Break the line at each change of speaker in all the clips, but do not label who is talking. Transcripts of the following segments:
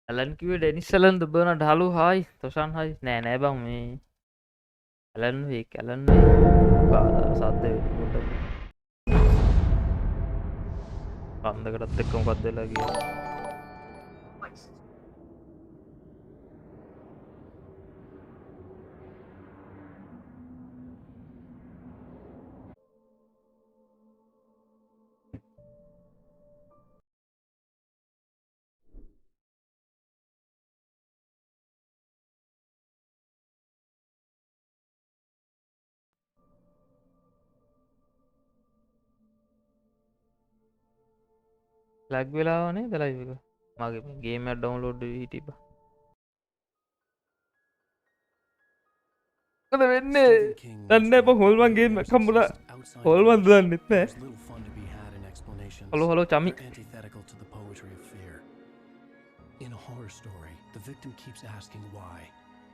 Alan කිව්වේ Denis Allan දුබන ඩාලු hi තොෂාන් හයි නෑ නෑ බං මේ ඇලන් වේක් ඇලන් සද්ද පොඩ්ඩක් කන්දකටත් එක්ක මොකක්ද වෙලා ගියේ ලැග් වෙලාවනේ දලයිව එක මගේ ගේම් එකක් ඩවුන්ලෝඩ් වෙවි හිටියා මොකද වෙන්නේ දන්නේ බං හොල්මන් ගේම් එකක් හම්බුණා හොල්මන් දන්නෙත් නෑ hello hello Chami
In a horror story, the victim keeps asking why,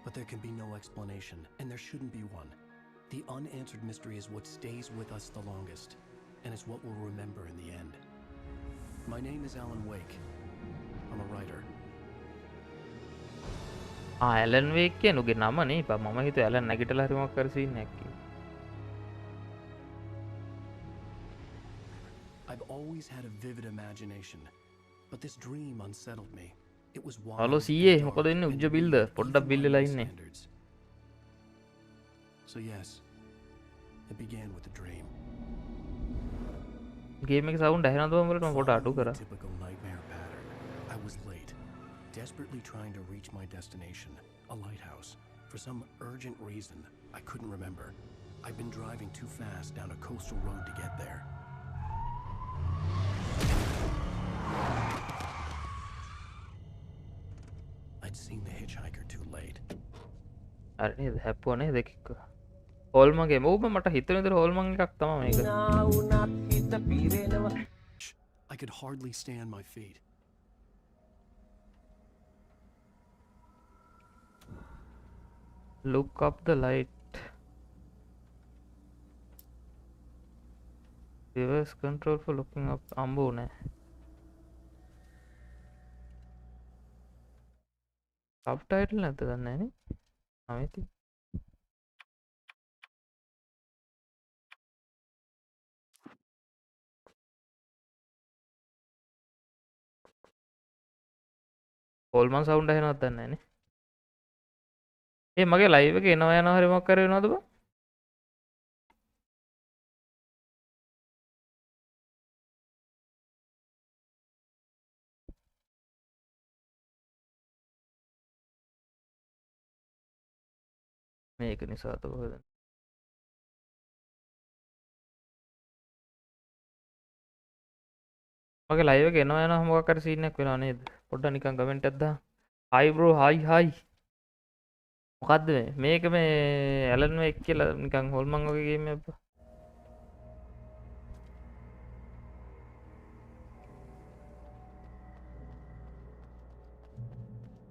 but there can be no explanation, and there shouldn't be one. The unanswered mystery is what stays with us the longest, and it's what we'll remember in the end. My name is Alan Wake. I'm a writer.
Alan Wake කියනුගේ නමනේ බං මම හිතුවා Allan නැගිටලා හරි මොකක් කර scene එකක් කියලා
I've always had a vivid imagination, but this dream unsettled me. It was wild.
Hello සීයේ මොකද වෙන්නේ උජ්ජ බිල්ද පොඩ්ඩක් බිල් වෙලා ඉන්නේ
So yes, it began with a dream.
Game එකේ සවුන්ඩ් ඇහෙනවද බං වලට මම පොඩ්ඩක් අඩු කරා
Typical nightmare pattern. I was late, desperately trying to reach my destination, a lighthouse. For some urgent reason, I couldn't remember. I'd been driving too fast down a coastal road to get there. I'd seen the hitchhiker too late.
අර නේද හැප්පුවා නේද එකක හොල්මන්ගේ මොකද මට හිතෙන විදිහට හොල්මන් එකක් තමයි මේක
I could hardly stay on my feet.
look up the light reverse control for looking up අම්බෝ නෑ subtitle නැද්ද දන්නේ නෑනේ අමෙති හොල්මන් සවුන්ඩ් ඇහෙනවද දන්නේ නෑනේ ඒ මගේ ලයිව් එක එනවා යනවා හරි මොකක් කර වෙනවද බං මේක නිසා තමයි මගේ ලයිව් එක එනවා යනවා මොකක් කර සීන් එකක් වෙනව නේද පොඩ්ඩක් නිකන් කමෙන්ට් එකක් දාන්න hi bro hi hi මොකද්ද මේක මේ ඇලන් වේක් කියලා නිකන් හොල්මන් වගේ ගේම් එකක්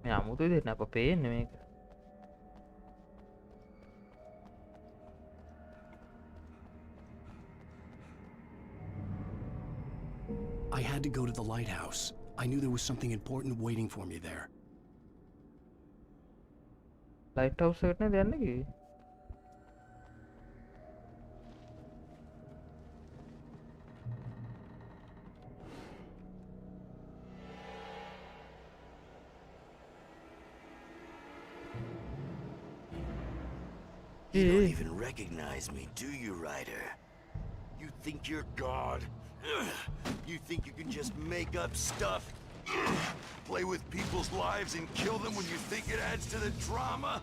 මේ අමුතු විදිහට නෑ අප පේන්නේ මේක
I had to go to the lighthouse. I knew there was something important waiting for me there.
Light house එකට නේද යන්නේ කිව්වේ
You don't even recognize me, do you, Ryder? You think you're God? You think you can just make up stuff? Play with people's lives and kill them when you think it adds to the drama?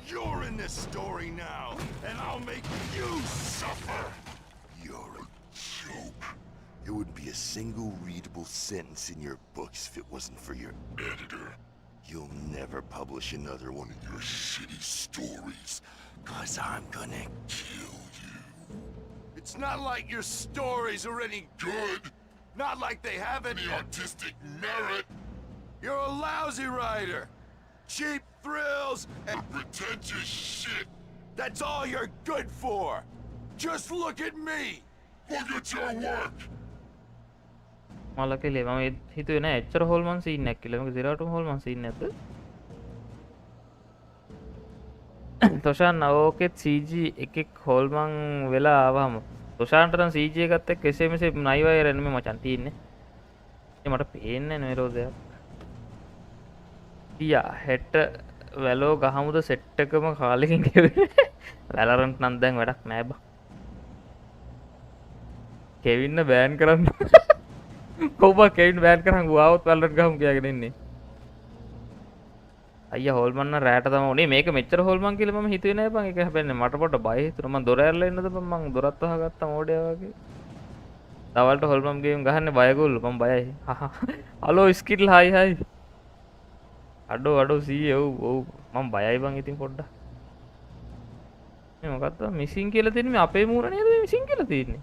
You're in this story now, and I'll make you suffer! You're a joke. There wouldn't be a single readable sentence in your books if it wasn't for your editor. You'll never publish another one of your shitty stories, 'cause I'm gonna kill you. It's not like your stories are any good. Not like they have any artistic merit. You're a lousy writer. Cheap thrills and pretentious shit. That's all you're good for. Just look at me. Look at your work.
මල කෙලේ මම හිතුවේ නෑ එච්චර හොල්මන් scene එකක් කියලා. මේක 0ටම හොල්මන් සීන් නැද්ද? තොෂාන් ඕකෙත් CG එකෙක් හොල්මන් වෙලා ආවම තොෂාන්ට නම් CG එකත් එක්ක එසේ මෙසේ නයි වයර් එන්නේ මචං තියෙන්නේ. ඒ මට පේන්නේ නෑ නිරෝධයක්. ටියා හෙට වැලෝ ගහමුද සෙට් එකම කාලෙකින් ගෙවෙන්නේ. Valorant නම් දැන් වැඩක් නෑ බං. කෙවින්න බෑන් කරන්න. කොහොම කෙවින් බෑන් කරන් ගුවාවත් Valorant ගහමු කියලාගෙන ඉන්නේ. අයියා හොල්මන් නම් රැට තමයි උනේ. මේක මෙච්චර හොල්මන් කියලා මම හිතුවේ නෑ බං. ඒක හැබැයි මට පොඩ්ඩ බය හිතුණා. මම දොර ඇරලා ඉන්නද බං මං දොරත් වහගත්තා මෝඩයා වගේ. දවල්ට හොල්මන් ගේම් ගහන්නේ බයගොල්ලෝ. මම බයයි. හලෝ ස්කිල් හයි හයි. අඩෝ සීයේ ඔව් මම බයයි බං ඉතින් පොඩ්ඩක්. මේ මොකක්ද මිසින් කියලා තියෙන්නේ මේ අපේ මූර නේද මේ මිසින් කියලා තියෙන්නේ.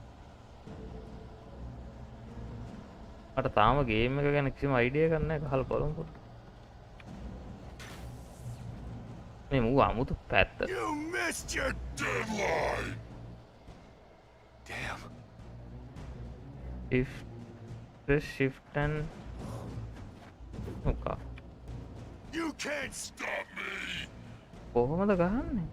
මට තාම ගේම් එක ගැන කිසිම අයිඩියා එකක් නැහැ. ගහලා බලමු පොඩ්ඩක්. මේ මූ අමුතු පැත්ත.
You missed your deadline! Damn.
If press shift and okay.
You can't stop me!
කොහොමද ගහන්නේ?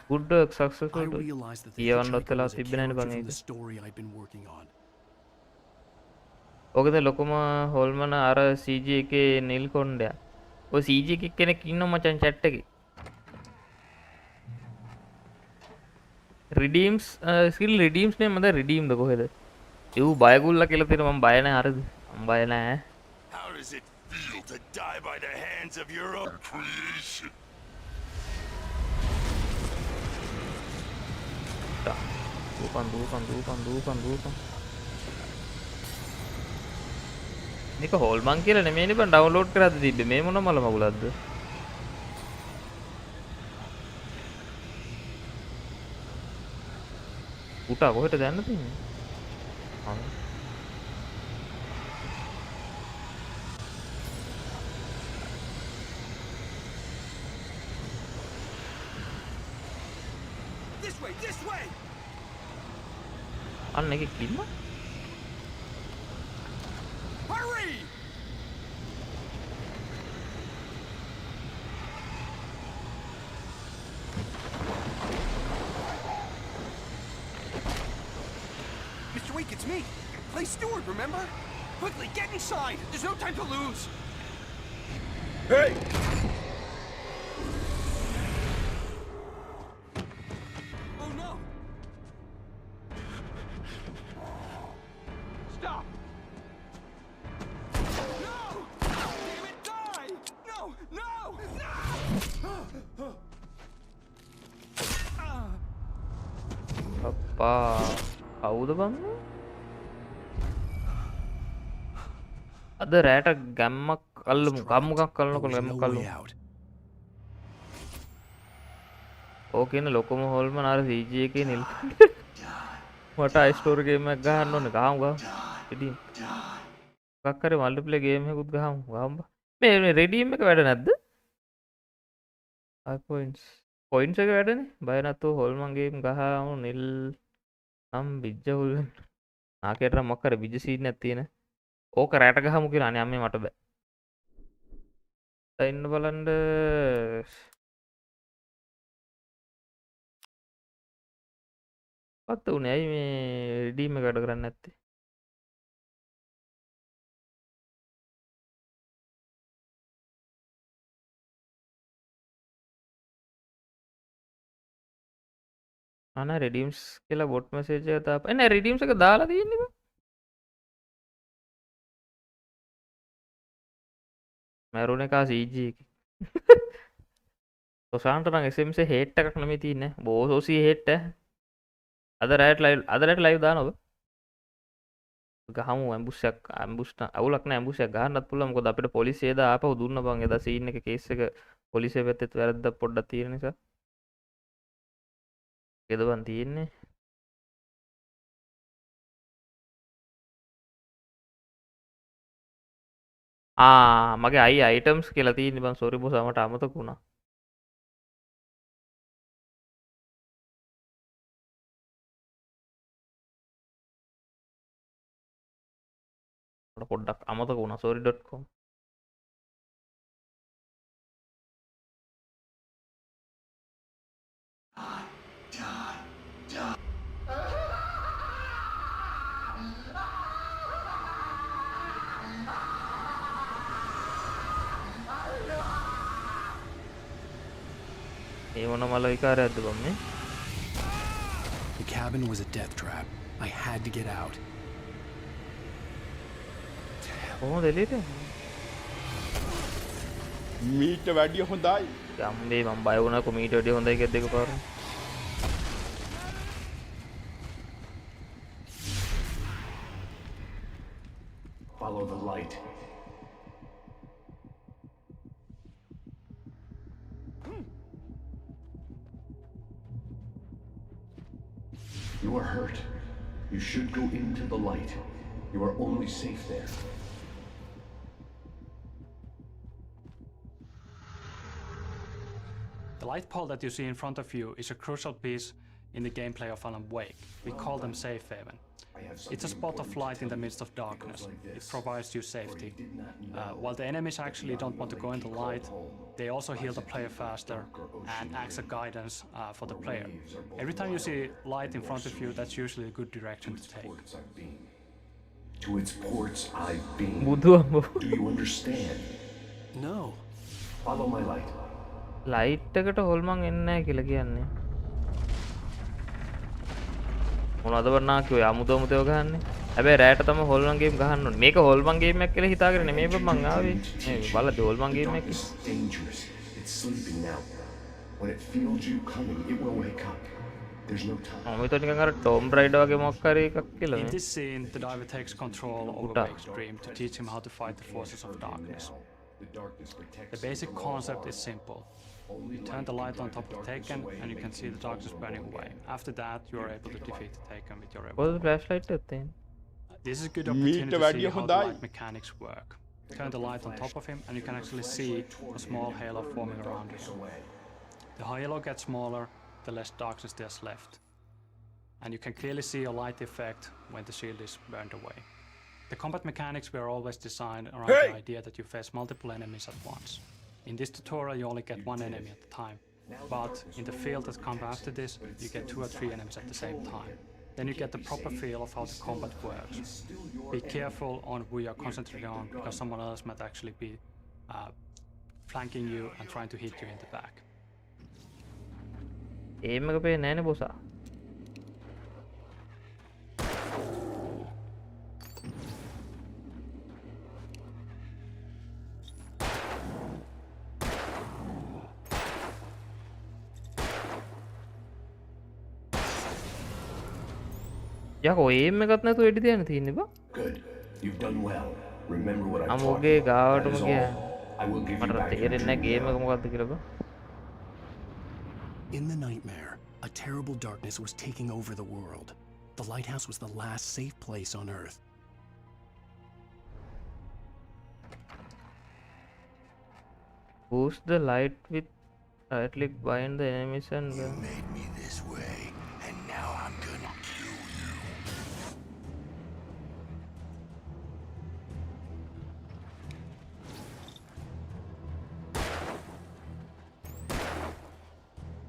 Good work, successful.
I realized that the
කියවන්නත්
hitchhiker
වෙලා
was a
තිබ්බේ නැනේ
character
බං
from
ඒක.
the story I'd been working on.
ඔකද ලොකුම හොල්මන අර CG එකේ නිල් කොණ්ඩයා. ඔය CG එකේ කෙනෙක් ඉන්නවා මචං chat එකේ. redeems skill redeems නේ මම දැන් redeem ද කොහෙද? ඒව බයගුල්ලා කියලා තියෙන මම බය නැහැ හරිද? මම බය නැහැ.
How does it feel to die by the hands of your own creation?
දූපන්. මේක හොල්මන් කියලා නෙමෙයිනේ බං ඩවුන්ලෝඩ් කරද්දි තිබ්බේ. මේ මොන මල මගුලක්ද? උටා කොහෙටද යන්න තියෙන්නේ?
This way!
අන්න එකේ කිල්ල.
Hurry! Mr. Wake, it's me. Play steward, remember? Quickly, get inside. There's no time to lose.
Hey!
Oh no! Stop! No! Damn it, die! No!
අප්පා කවුද බං? අද රැට ගැම්මක් අල්ලමු. ගම්මුකක් කල්නකොට ගැම්මක් අල්ලමු. ඕකේනේ ලොකම හොල්මන අර CG එකේ නිල්. මට අයිස්ටෝර් ගේම් එකක් ගහන්න ඕනේ. ගහමු. ඉතින් මොකක් හරි මල්ටිප්ලේයර් ගේම් එකකුත් ගහමු. මේ රෙඩීම් එක වැඩ නැද්ද? 5 points. පොයින්ට්ස් එක වැඩනේ. බය නැතුව හොල්මන් ගේම් ගහමු නිල් නම් බිජ්ජ හොල් වෙන්න. නාකේට නම් මොකක් හරි බිජ්ජ සීන් එකක් තියෙන. ඕක රැට ගහමු කියලා අනේ අම්මේ මට බෑ. ඉන්න බලන්න පත්ත උනේ ඇයි මේ රිඩීම් එක වැඩ කරන්නේ නැත්තේ? අනේ රිඩීම්ස් කියලා බොට් මෙසේජ් එක දාපන්. එන්නේ රිඩීම්ස් එක දාලා තියෙන්නේ බං. මැරුණ එක CG එක. තොසාන්ට නම් SMS හේට් එකක් නෙමෙයි තියෙන්නේ. බෝසෝසි හේට් ඈ. අද රැට ලයිව් දානවද? ගහමු ඇම්බුෂ් අවුලක් නෑ ඇම්බුෂ් එක ගහන්නත් පුළුවන්. මොකද අපිට පොලිසිය එදා ආපහු දුන්න බං. එදා සීන් එක කේස් එක පොලිසිය පැත්තෙත් වැරද්දක් පොඩ්ඩක් තියෙන නිසා. ඒද බං තියෙන්නේ. මගේ අයිටම්ස් කියලා තියෙන්නේ බං. සෝරි බොස් මට අමතක වුණා. පොඩ්ඩක් අමතක වුණා sorry.com ඒ මොන මල විකාරයක්ද බම් මේ
The cabin was a death trap. I had to get out.
කොහොමද එළියට
මීට වැඩිය හොඳයි.
යම්බේ මම බය වුණා කොමීට වැඩිය හොඳයි කියලා දෙක පාර
Follow the light.
You are hurt. You should go into the light. You are only safe there.
The light pole that you see in front of you is a crucial piece in the gameplay of Alan Wake. We call them safe haven. It's a spot of light in the midst of darkness. It provides you safety. While the enemies actually don't want to go in the light, they also heal the player faster and acts as guidance for the player. Every time you see light in front of you, that's usually a good direction to take.
To its ports I've been.
බුදු අම්බෝ
Do you understand?
No.
Follow my light.
Light එකට හොල්මන් එන්නේ නැහැ කියලා කියන්නේ මොනවද වරනා කිව්වේ අමුදොමුදව ගහන්නේ හැබැයි රෑට තමයි හොල්මන් ගේම් ගහන්න ඕනේ මේක හොල්මන් ගේම් එකක් කියලා හිතාගෙන නෙමෙයි බං මං ආවේ මේ බලද්දි හොල්මන් ගේම් එකක්
It's dangerous. It's sleeping now. When it feels you coming, it will wake up. There's no time.
මම හිතුවා නිකන් අර ටොම් රයිඩර් වගේ මොකක් හරි එකක් කියලා
In
මේ
this scene, the diver takes control over Wake's dream to teach him how to fight the forces of darkness.
The darkness protects
The basic concept is simple. You turn the light on top of Taken and you can see the darkness burning away. After that, you are able to defeat the Taken with your
කොහොමද
revolver.
Flash light එකක් තියෙන්නේ
This is a good opportunity to see
වැඩිය
how the
හොඳයි.
light mechanics work. Turn the light on top of him and you can actually see a small halo forming around him. The halo gets smaller, the less darkness there's left. And you can clearly see a light effect when the shield is burned away. The combat mechanics were always designed around the idea that you face multiple enemies at once. In this tutorial you only get one enemy at a time, but in the field that comes after this you get 2 or 3 enemies at the same time. Then you get the proper feel of how the combat works. Be careful on who you are concentrating on because someone else might actually be flanking you and trying to hit you in the back.
M එක පේන්නේ නැහැනේ බොසා යකෝ M එකක් නැතුව එඩි තියන්න තියෙන්නේ බා
Good. You've done well. Remember what I taught
අමුගේ
you. That
ගාවටම
is
ගියා
all. I will give you
මට
back your
තේරෙන්නේ නැහැ ගේම් එක මොකක්ද කියලා බා
In the nightmare, a terrible darkness was taking over the world. The lighthouse was the last safe place on Earth.
boost the light with right click bind the enemies and
You made me this way, and now I'm gonna kill you.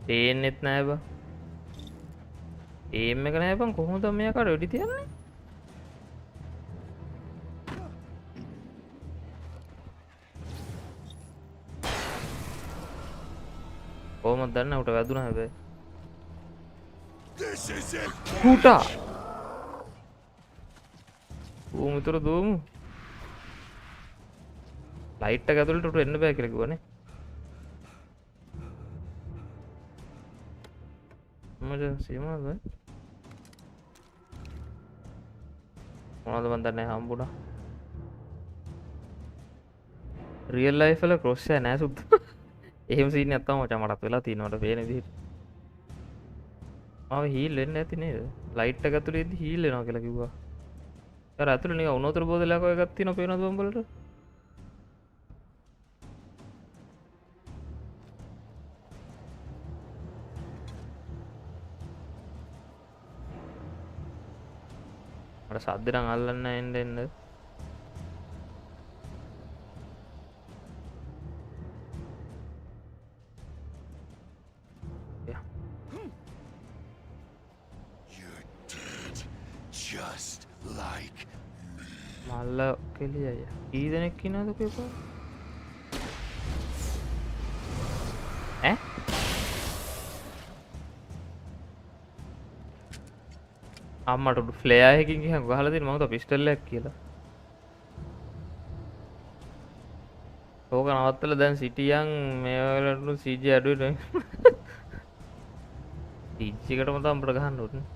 පේන්නෙත් නැහැ බා M එක නැහැ බං කොහොමද මෙයාකට වෙඩි තියන්නේ කොහොමද දන්නේ උට වැදුනා හැබැයි
This is it.
ඌටා ඌ මිතුර දුවමු ලයිට් එක ඇතුළට උට එන්න බෑ කියලා කිව්වනේ මම සීමාද මොනවද මන් දන්නේ හම්බුණා රියල් ලයිෆ් වල ක්‍රොස්සර් නෑ සුද්ද එහෙම සීන් එකක් තමයි මචං මටත් වෙලා තියෙනවට පේන විදිහට මම හීල් වෙන්නේ නැති නේද ලයිට් එක ඇතුලේ ඉඳි හීල් වෙනවා කියලා කිව්වා අර ඇතුලේ නිකන් උණුතර බෝතලයක් වගේ එකක් තියෙනවා පේනවද බම්බලට මට සද්ද නම් අල්ලන්න එන්න මල්ල කෙලිය අය කී දෙනෙක් ඉන්නවද කියපුවා ඈ අම්මට ෆ්ලෙයා එකකින් ගිහන් ගහලා දෙන්න මම හිතුවා පිස්ටල් එකක් කියලා ඕක නවත්තලා දැන් සිටියන් මේ වලට CG අඩුයි නේ CG එකටම තමයි අපිට ගහන්න ඕනේ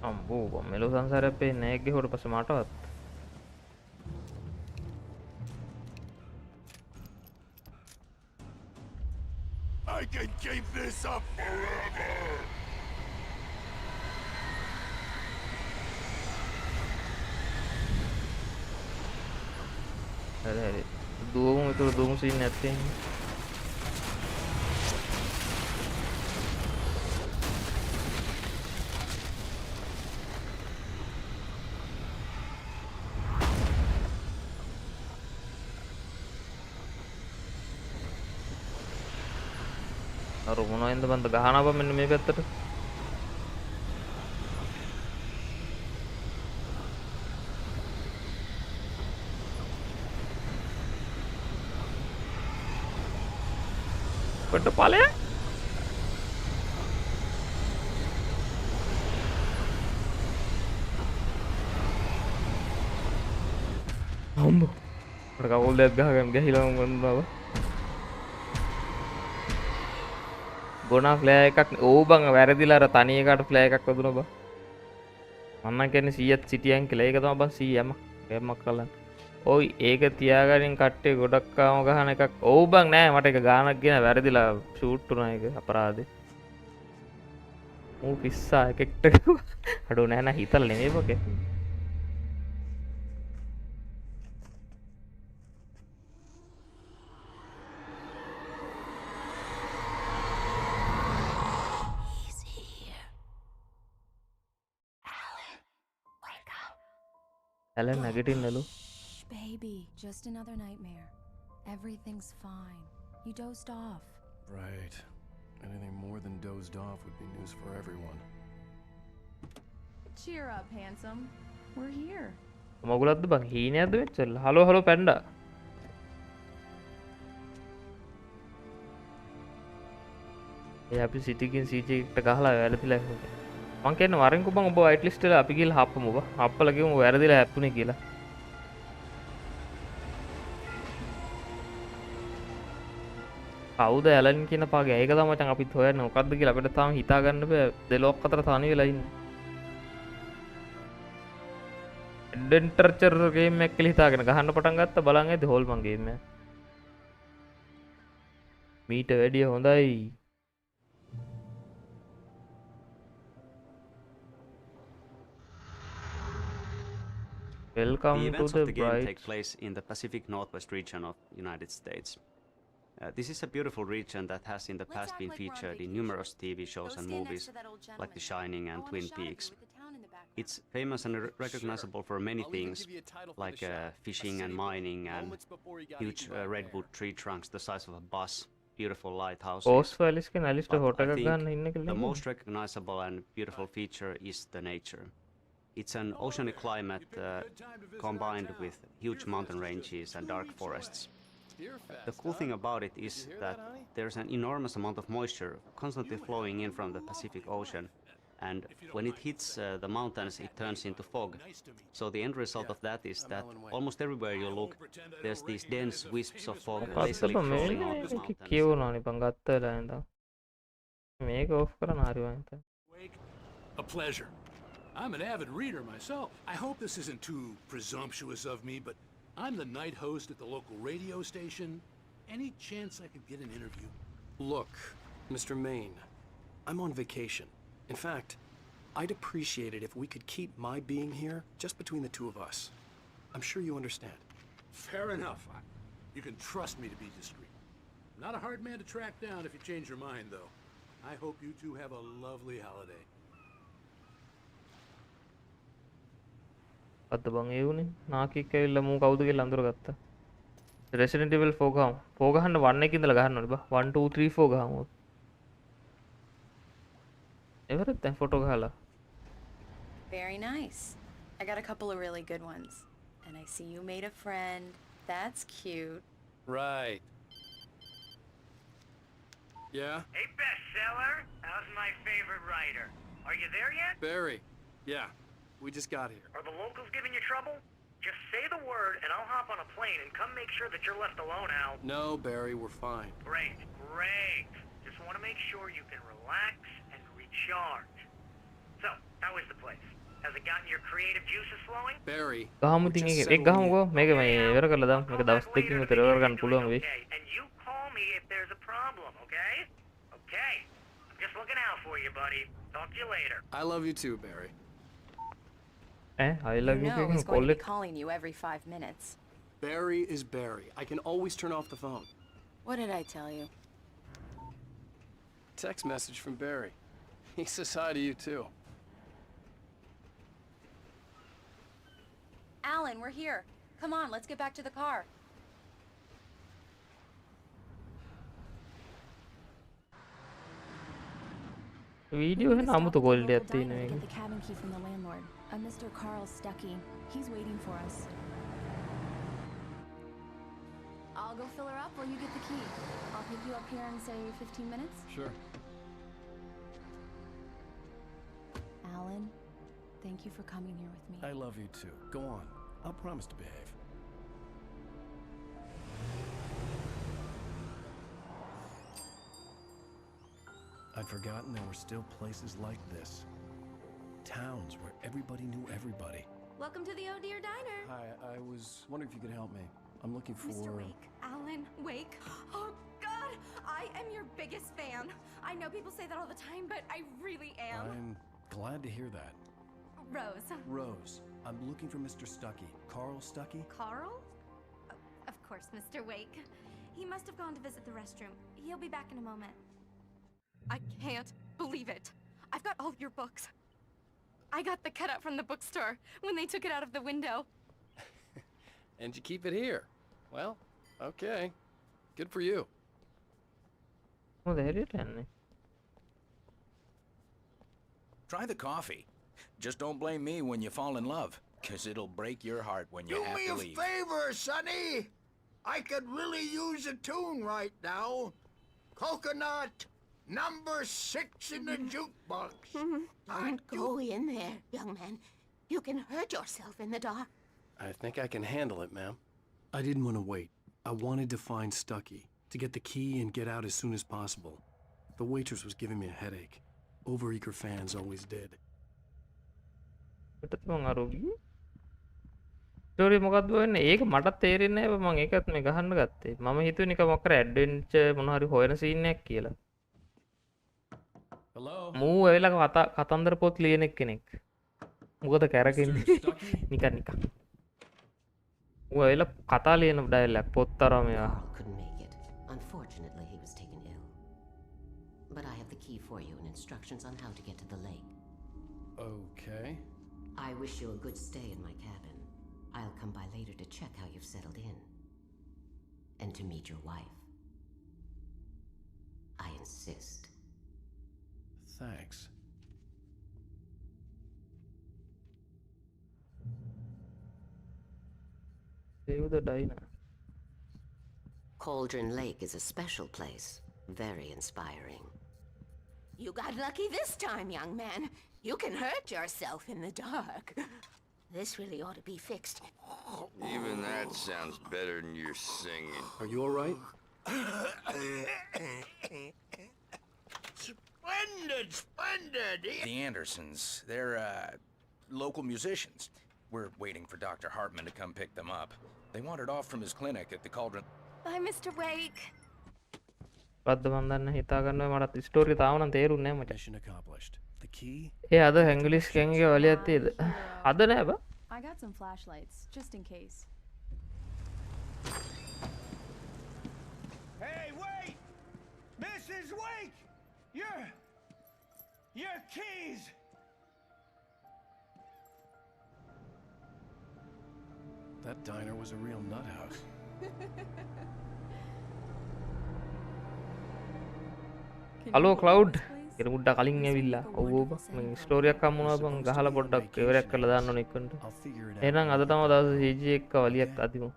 අම්බෝ මෙලෝ සංසාරයක් පේන්නේ නැහැ එක්ගේ හොර පස්සේ මටවත්
I can keep this up forever!
හරි දුවමු ඒතර දුවමු සීන් නැත්තේ අර මොනවෙන්ද බන්ද ගහනවා බං මෙන්න මේ පැත්තට කොට ඵලය අම්බෝ අර කවුල් දෙයක් ගහගෙන ගහිලා වුණා ගොනා ෆ්ලෑ එකක් ඕ බං වැරදිලා අර තනි එකට ෆ්ලෑ එකක් වදුනා බං මම නම් කියන්නේ 100ත් සිටියන් කියලා ඒක තමයි බං 100ම ගේමක් කරලා ඔයි ඒක තියාගනින් කට්ටිය ගොඩක් ආම ගහන එකක් ඕ බං නෑ මට ඒක ගානක් ගෙන වැරදිලා ෂූට් වුණා ඒක අපරාධේ ඌ පිස්සා එකෙක්ට අඩෝ නෑ නෑ හිතලා නෙමෙයි බකේ Alan නැගිටින්නලු
Baby, just another nightmare. Everything's fine. You dozed off.
Right. Anything more than dozed off would be news for everyone.
Cheer up, handsome. We're here.
මගුලක්ද බං හීනයක්ද වෙච්චල් හලෝ හලෝ පැන්ඩා ඒ අපි සිටිකින් CG එකට ගහලා වැරදිලා මං කියන්නේ වරෙන්කෝ බං ඔබ වයිට් ලිස්ට් වල අපි ගිහලා හප්පමු ඔබ හප්පලා ගිහමු වැරදිලා හැප්පුනේ කියලා කවුද ඇලන් කියන පාගේ ඒක තමයි මචං අපිත් හොයන්නේ මොකද්ද කියලා අපිට තාම හිතා ගන්න බෑ දෙලොක් අතර තනි වෙලා ඉන්නේ ඇඩ්වෙන්චර් ගේම් එකක් කියලා හිතාගෙන ගහන්න පටන් ගත්තා බලන් ඇද්ද හෝල් මං ගේම් එක මීට වැඩිය හොඳයි Welcome
The
to
events
the
of the game
bright
take place in the Pacific Northwest region of United States. This is a beautiful region that has in the past been featured in numerous TV shows and movies like The Shining and Twin Peaks. It's famous and recognizable for many things like fishing and mining and huge redwood tree trunks the size of a bus, beautiful lighthouses.
Post files के नालिस्ट
But
hotel
I
का
think
गान इन्ने के
the
लिए
most recognizable and beautiful feature is the nature. It's an oceanic climate combined with huge mountain ranges and dark forests. The cool thing about it is that there's an enormous amount of moisture constantly flowing in from the Pacific Ocean, and when it hits the mountains it turns into fog. So the end result of that is that almost everywhere you look there's these dense wisps of fog lazily
කත්තප
floating
මේ
off the
එක
mountains.
කියවනවානේ බං ගත්තලා නේද මේක of කරන හරි වන්ත
A pleasure. I'm an avid reader myself. I hope this isn't too presumptuous of me, but I'm the night host at the local radio station. Any chance I could get an interview?
Look, Mr. Maine, I'm on vacation. In fact, I'd appreciate it if we could keep my being here just between the two of us. I'm sure you understand.
Fair enough. You can trust me to be discreet. Not a hard man to track down if you change your mind, though. I hope you two have a lovely holiday.
අද බං ඒ උනේ නාකික් ඇවිල්ලා මූ කවුද කියලා අඳුර ගත්තා Resident Evil 4 ගහමු 4 ගහන්න 1 එකේ ඉඳලා ගහන්න ඕනේ බා 1 2 3 4 ගහමු එවරත් දැන් ෆොටෝ ගහලා.
Very nice. I got a couple of really good ones. And I see you made a friend. That's cute.
Right. Yeah?
Hey, bestseller. How's my favorite writer? Are you there yet?
Barry. Yeah. We just got here.
Are the locals giving you trouble? Just say the word and I'll hop on a plane and come make sure that you're left alone, Al.
No, Barry, we're fine.
Great, great. Just want to make sure you can relax and recharge. So, how is the place? Has it gotten your creative juices flowing?
Barry.
ගහමු
we're
තින්
just
එක
settling
ගහමුකෝ
in.
මේක මේ ඉවර කරලා දාමු. මේක දවස් දෙකකින් විතර ඉවර කරන්න පුළුවන් වෙයි.
Okay, and you call me if there's a problem, okay? Okay. I'm just looking out for you, buddy. Talk to you later.
I love you too, Barry.
I love
You
you
know he's
එකකින්
going
call
to be
it.
calling you every 5 minutes.
Barry is Barry. I can always turn off the phone.
What did I tell you?
Text message from Barry. He says hi to you too.
Alan, we're here. Come on, let's get back to the car.
Video
We
එහෙනම්
stopped
අමුතු
at the
quality
local
එකක් තියෙන
diner to
මේක.
get the cabin key from the landlord, a Mr. Carl Stuckey. He's waiting for us. I'll go fill her up while you get the key. I'll pick you up here in, say, 15 minutes.
Sure.
Alan, thank you for coming here with me.
I love you too. Go on. I'll promise to behave. I'd forgotten there were still places like this. Towns where everybody knew everybody.
Welcome to the Oh Dear Diner.
Hi, I was wondering if you could help me. I'm looking for...
Mr. Wake. Alan Wake. Oh, God. I am your biggest fan. I know people say that all the time, but I really am.
I'm glad to hear that.
Rose.
Rose, I'm looking for Mr. Stuckey. Carl Stuckey?
Carl? Of course, Mr. Wake. He must have gone to visit the restroom. He'll be back in a moment. I can't believe it. I've got all of your books. I got the cutout from the bookstore when they took it out of the window.
And you keep it here. Well, okay. Good for you.
මොකද හැරියට යන්නේ?
Try the coffee. Just don't blame me when you fall in love, because it'll break your heart when you
Do
have
me
to
a
leave.
favor, Sonny. I could really use a tune right now. Coconut, number 6 in the jukebox.
Don't go in there, young man. You can hurt yourself in the dark.
I think I can handle it, ma'am. I didn't want to wait. I wanted to find Stuckey, to get the key and get out as soon as possible. The waitress was giving me a headache. Overeager fans always did.
පිටත් මං අරෝගී story මොකක්ද වෙන්නේ? ඒක මටත් තේරෙන්නේ නැහැ. මම ඒකත් මේ ගහන්න ගත්තේ. මම හිතුවේ නිකන් මොකක් කර ඇඩ්වෙන්චර් මොන හරි හොයන සීන් එකක් කියලා.
Hello.
මූ වෙලා කතන්දර පොත් ලියන කෙනෙක්. මොකද කැරකෙන්නේ? නිකන් නිකන්. මූ වෙලා කතා ලියන ඩයලොග් පොත් තරම මේවා.
Carl couldn't make it. Unfortunately, he was taken ill. But I have the key for you and instructions on how to get to the lake.
Okay.
I wish you a good stay in my cabin. I'll come by later to check how you've settled in. And to meet your wife. I insist.
Thanks.
Save the diner.
Cauldron Lake is a special place. Very inspiring.
You got lucky this time, young man. You can hurt yourself in the dark. This really ought to be fixed.
Even that sounds better than your singing.
Are you all right?
Splendid, splendid.
The Andersons, they're, local musicians. We're waiting for Dr. Hartman to come pick them up. They wandered off from his clinic at the Cauldron.
Bye, Mr. Wake.
පද්ද මන් දන්න හිතා ගන්නවා මටත් story තාම නම් තේරුන්නේ නැහැ මචං.
Mission accomplished. The key?
ඒ අද හැංගලිස් කැන්ගේ වලියක් තියෙද? අද නෑ බා.
I got some flashlights, just in case.
Hey, wait! Mrs. Wake! Your keys!
That diner was a real nut house.
Hello, Cloud. කෙනෙකුට කලින් ඇවිල්ලා ඔව් ඔව් මම ස්ටෝරි එකක් හම්බුණා බං ගහලා පොඩ්ඩක් ඉවරයක් කරලා දාන්න ඕනේ ඉක්මනට එහෙනම් අද තමයි දවස් CG එක වලියක් අදිමු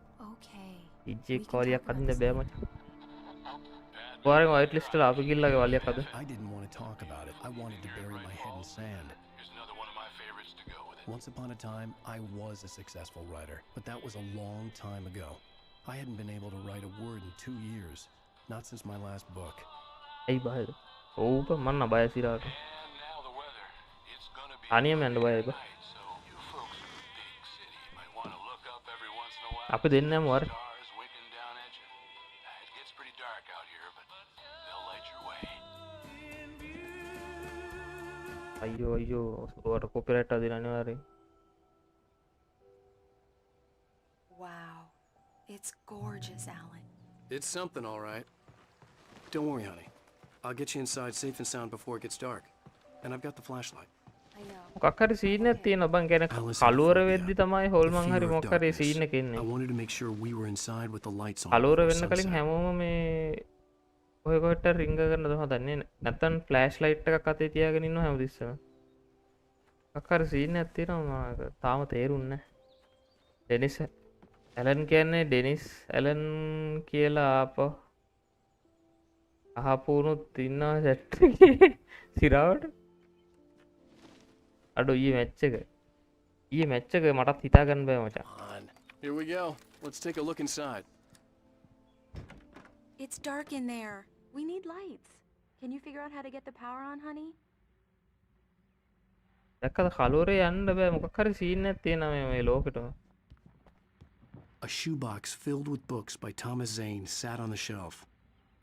CG එක වලියක් අදින්න බෑ මචං ඔයාලගේ වයිට් ලිස්ට් වල අපි ගිල්ලගේ වලියක් අද
I didn't want to talk about it. I wanted to bury my head in sand. Once upon a time, I was a successful writer, but that was a long time ago. I hadn't been able to write a word in 2 years, not since my last book.
ඇයි බයද ඔව් බං මන්න බය සිරාට අනියම යන්න බයයි බං අපි දෙන්නම වර අයියෝ අයියෝ ඔයාට කොපිරයිට් අදින අනිවාර්යෙන්
Wow. It's gorgeous, Alan.
It's something, all right. Don't worry, honey. I'll get you inside safe and sound before it gets dark. And I've got the flashlight.
මොකක් හරි සීන් එකක් තියෙනවා බං කියන්නේ කලවර වෙද්දි තමයි හොල්මන් හරි මොකක් හරි සීන් එක එන්නේ.
I wanted to make sure we were inside with the lights on.
කලවර
before
වෙන්න කලින්
sunset.
හැමෝම මේ ඔය කොහෙට රින්ග කරනද හදන්නේ නැත්නම් ෆ්ලෑෂ් ලයිට් එකක් අතේ තියාගෙන ඉන්නවා හැමතිස්සෙම. මොකක් හරි සීන් එකක් තියෙනවා මම තාම තේරුන්නේ නැහැ. ඩෙනිස් ඇලන් කියන්නේ ඩෙනිස් ඇලන් කියලා අහපුුණුත් ඉන්නවා සැට් එකේ සිරාවට අඩෝ ඊයේ මැච් එක මටත් හිතා ගන්න බෑ මචං.
Here we go. Let's take a look inside.
It's dark in there. We need lights. Can you figure out how to get the power on, honey?
දැක්කද කලවරේ යන්න බෑ මොකක් හරි සීන් එකක් තියෙනවා මේ ලෝකෙටම.
A shoebox filled with books by Thomas Zane sat on the shelf.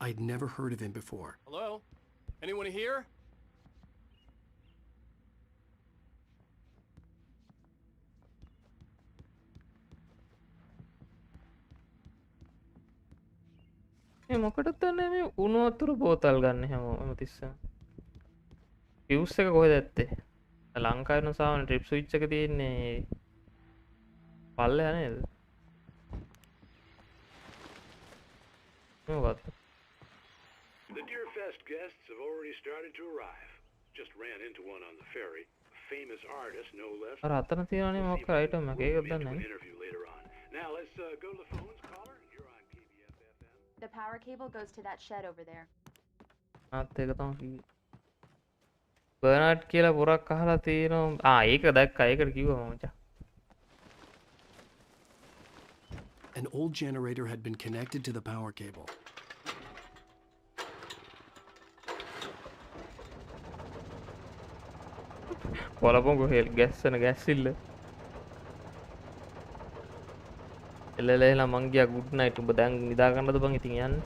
I'd never heard of him before.
Hello? Anyone here?
මේ මොකටද මේ උණු වතුර බෝතල් ගන්න හැමෝම තිස්සම. ෆියුස් එක කොහෙද ඇත්තේ? ලංකාවේ නසාවන ට්‍රිප් ස්විච් එක තියෙන්නේ පල්ලෙහා නේද? මොකක්ද?
The Deerfest guests have already started to arrive. Just ran into one on the ferry. A famous artist, no less.
අර අතන තියෙනනේ මොකක් හරි අයිටම් එකක් ඒකද දන්නේ නැහැ.
Interview later on. Now let's go to the phones, caller. You're on PBS FM.
The power cable goes to that shed over there.
ආත් ඒක තමයි කිව්වේ. බර්නාඩ් කියලා පොරක් අහලා තියෙනවා. ඒක දැක්කා. ඒකට කිව්වා මම මචං.
An old generator had been connected to the power cable.
කොළපොංගු ගැස්සන ගැස්සිල්ල එල්ලලා මං ගියා ගුඩ් නයිට් උඹ දැන් නිදා ගන්නද බං ඉතින් යන්න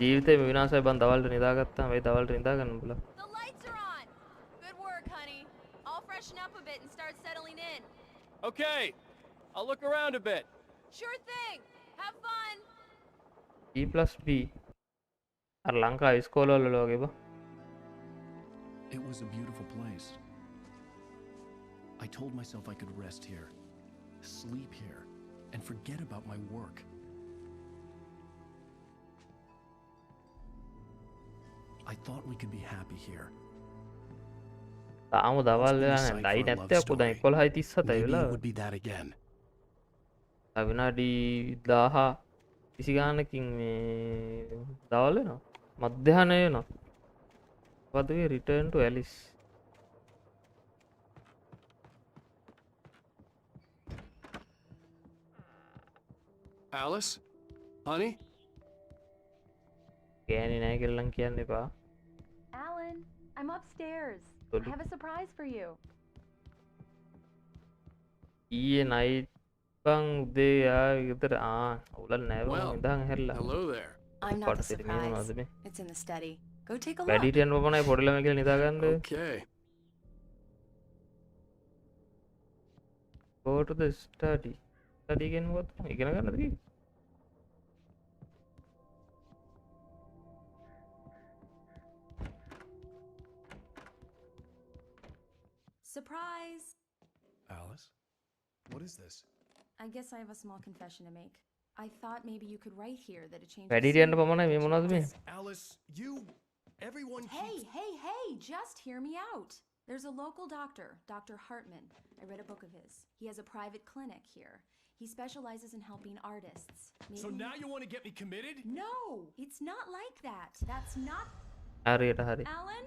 ජීවිතේම විනාශයි බං දවල්ට නිදාගත්තාම ඒ දවල්ට නිදා ගන්න බුලා
The lights are on. Good work, honey. I'll freshen up a bit and start settling in.
Okay. I'll look around a bit.
Sure thing. Have fun.
E+B අර ලංකාවේ ඉස්කෝලවල වගේ බං
It was a beautiful place. I told myself I could rest here, sleep here, and forget about my work. I thought we could be happy here.
තාම දවල් වෙලා නැහැ. Dye නැත්තේ අපෝ දැන් 11:37යි
Maybe
වෙලා.
it would be that again.
විනාඩි 1000 කිසි ගානකින් මේ දවල් වෙනවා. මධ්‍යහ්න වෙනවා. මොකද මේ return to Alice.
Alice? Honey?
ගෑණි නැහැ කියලා නම් කියන්න එපා.
Alan, I'm upstairs.
Good.
I have a surprise for you.
ඊයේ නයිට් බං උදේ ආවේ ගෙදර අවුලක් නැහැ බං ඉඳන් හැරිලා.
Hello there.
I'm not the surprise. It's in the study. Go take a look.
වැඩිහිටියන් වපමණයි පොඩි ළමයි කියලා නිදා ගන්න.
Okay.
Go to the study. Study කියන්නේ මොකක්ද? ඉගෙන ගන්නද කිව්වේ?
Surprise!
Alice, what is this?
I guess I have a small confession to make. I thought maybe you could write here that a change.
වැඩිහිටියන්ට පමණයි මේ මොනවද මේ?
Alice, you...
Everyone
Hey, just hear me out. There's a local doctor, Dr. Hartman. I read a book of his. He has a private clinic here. He specializes in helping artists.
So now you want to get me committed?
No, it's not like that. That's not...
Hari.
Alan?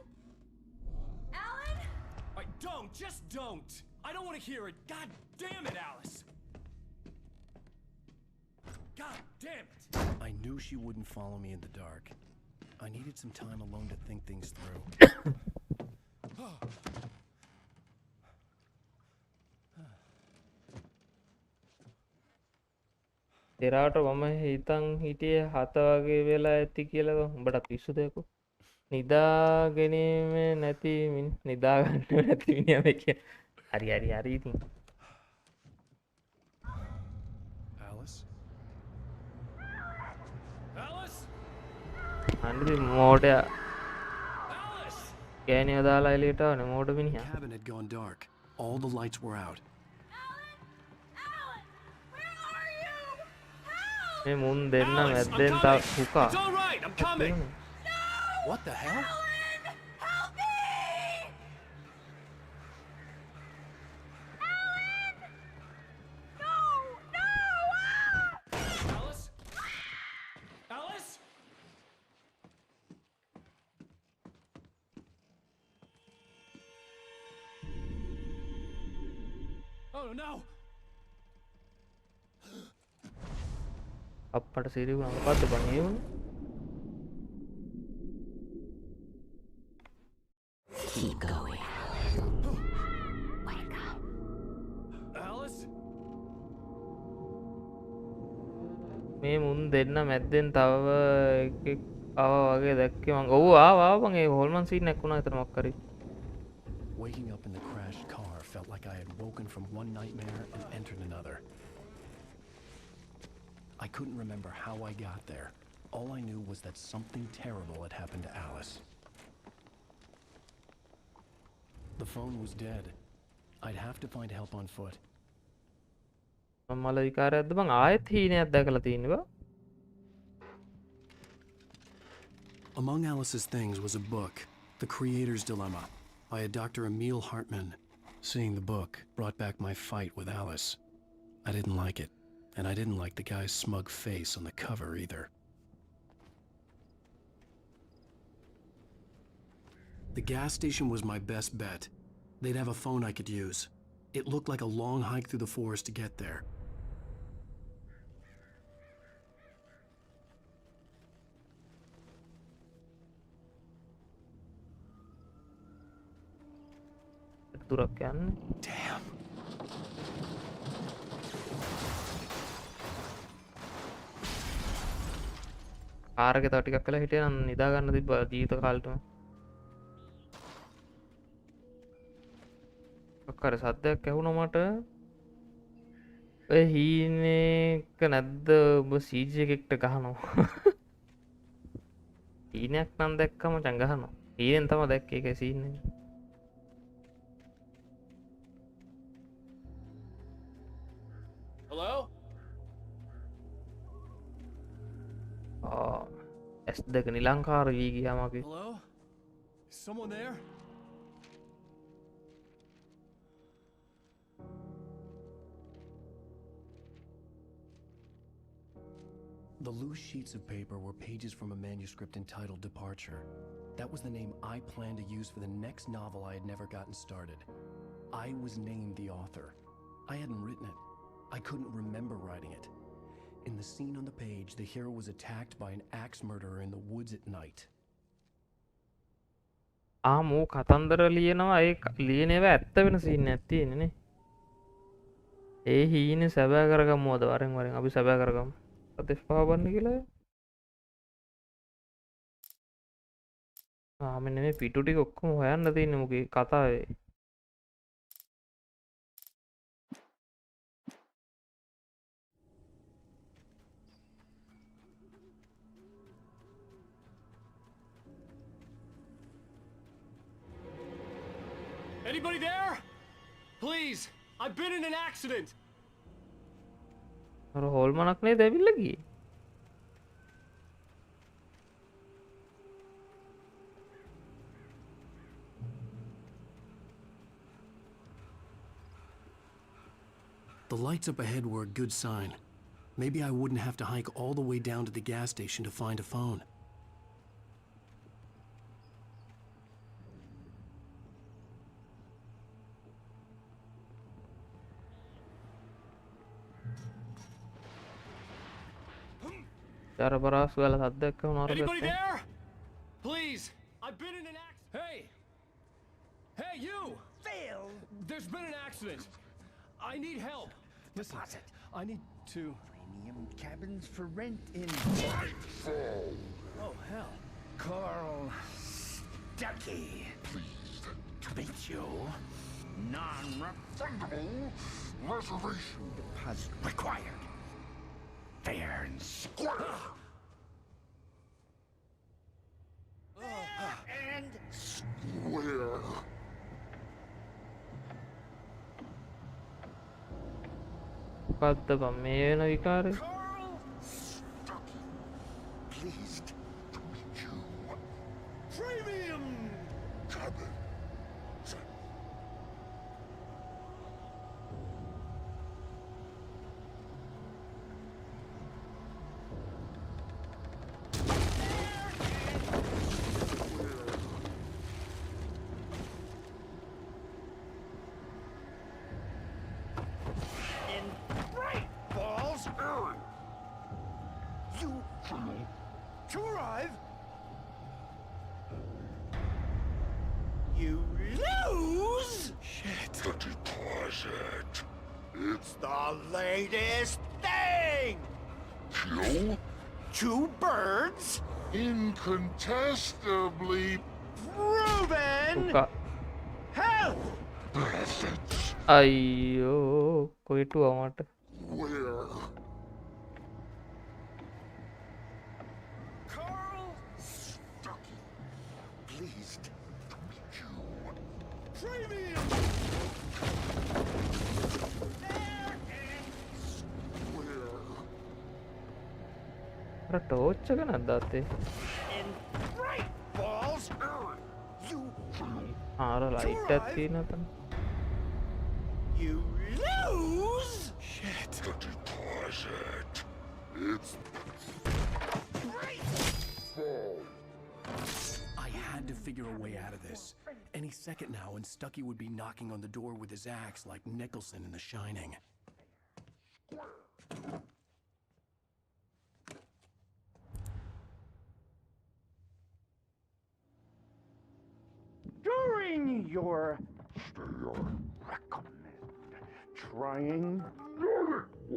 Just don't! I don't want to hear it! God damn it, Alice! God damn it! I knew she wouldn't follow me in the dark. I needed some time alone to think things through.
එරාට මම හිතන් හිටියේ 7 වගේ වෙලා ඇති කියලා. උඹට පිස්සුද යකෝ? නිදා ගැනීම නැති නිදා ගන්න නැති මිනිහා මේ කිය. හරි ඉතින්.
Alice? Alice?
අන්දි මෝඩයා. ගෑණිව දාලා එළියට ආවනේ මෝඩ මිනිහා.
The cabin had gone dark. All the lights were out.
මේ මුන් දෙන්න මැද්දෙන් තා හුකා.
It's all right. I'm coming. What the hell? Alice? Alice? Oh no!
අප්පට සිරිව මොකද්ද බං ඒ වුනේ?
Keep going.
Wake up. Alice?
මේ මුන් දෙන්න මැද්දෙන් තව එකෙක් ආවා වගේ දැක්කේ මං. ඔව් ආවා මං ඒ හොල්මන් සීන් එකක් වුණා විතර මොකක් කරේ.
Waking up in the crashed car felt like I had woken from one nightmare and entered another. I couldn't remember how I got there. All I knew was that something terrible had happened to Alice. The phone was dead. I'd have to find help on foot.
මල විකාරයක්ද බං ආයෙත් හීනයක් දැකලා තියෙන්නේ බා.
Among Alice's things was a book, The Creator's Dilemma, by a Dr. Emil Hartman. Seeing the book brought back my fight with Alice. I didn't like it, and I didn't like the guy's smug face on the cover either. The gas station was my best bet. They'd have a phone I could use. It looked like a long hike through the forest to get there.
දුරක් යන්නේ.
Damn.
Car එකේ තව ටිකක් වෙලා හිටියා නම් නිදා ගන්න තිබ්බා ජීවිත කාලෙටම. අක්කර සද්දයක් ඇහුණා මට. ඔය හීනෙක නැද්ද ඔබ CG එකෙක්ට ගහනවා. හීනයක් නම් දැක්කම මචං ගහනවා. හීනෙන් තමයි දැක්කේ ඒකේ සීන් එක.
Hello?
S2 නිලංකාර වී ගියා මගේ.
Hello? Is someone there? The loose sheets of paper were pages from a manuscript entitled Departure. That was the name I planned to use for the next novel I had never gotten started. I was named the author. I hadn't written it. I couldn't remember writing it. In the scene on the page, the hero was attacked by an axe murderer in the woods at night.
මූ කතන්දර ලියනවා ඒ ලියනේව ඇත්ත වෙන scene එකක් තියෙන්නේ නේ. ඒ හීනේ සැබෑ කරගමුවද වරෙන් වරෙන් අපි සැබෑ කරගමු. අතෙස්පා බන්න කියලා. මෙන්න මේ පිටු ටික ඔක්කොම හොයන්න තියෙන්නේ මොකේ කතාවේ.
Anybody there? Please, I've been in an accident.
අර හොල්මනක් නේද ඇවිල්ලා ගියේ.
The lights up ahead were a good sign. Maybe I wouldn't have to hike all the way down to the gas station to find a phone.
Anybody there? Please! I've been in an accident! Hey! Hey, you! Phil! There's been an accident! I need help!
Listen, I need to...
Premium cabins for rent in...
Oh, hell.
Carl Stucky.
Pleased
To meet you. Non-refundable
reservation
deposit required. Fair and square. And
square.
මොකද්ද බං මේ වෙන විකාරේ
Pleased to meet you.
Premium
cabin.
To arrive, you lose.
Shit. The deposit.
It's the latest thing.
Kill?
2 birds.
Incontestably
Proven. Health.
benefits.
අයියෝ කොයිටුවා මට
Where? Pleased to meet you.
Premium.
අර torch එක නැද්දාත්තේ
In bright balls. You
අර light එකක් තියෙන තන
You lose.
Shit. The deposit. It's
I had to figure a way out of this. Any second now, and Stucky would be knocking on the door with his axe like Nicholson in The Shining.
During your recommend trying.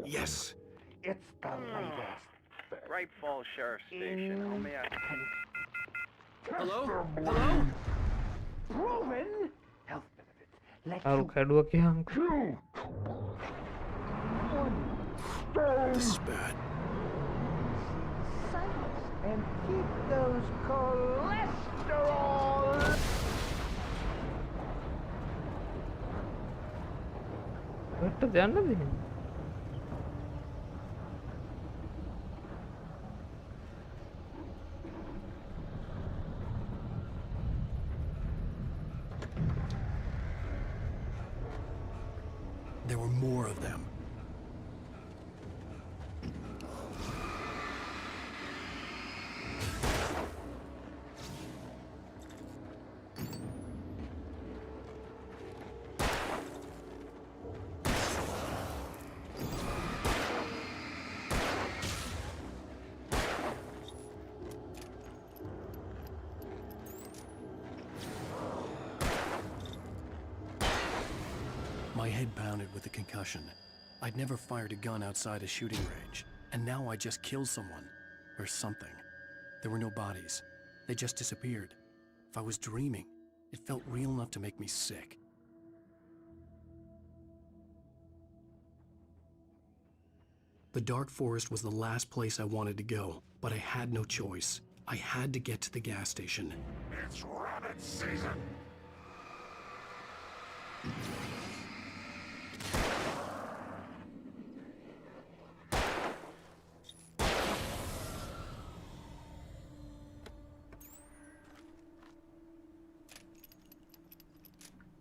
Yes.
It's the latest.
Bright Falls Sheriff Station. How may I?
Hello? Hello? Proven health benefits. Let
අරු කැඩුව කියහන්ක
This is bad.
and keep those cholesterol.
ඔට්ට යන්න දෙන්න
There were more of them. My head pounded with the concussion. I'd never fired a gun outside a shooting range, and now I just killed someone. Or something. There were no bodies. They just disappeared. If I was dreaming, it felt real enough to make me sick. The dark forest was the last place I wanted to go, but I had no choice. I had to get to the gas station.
It's rabbit season.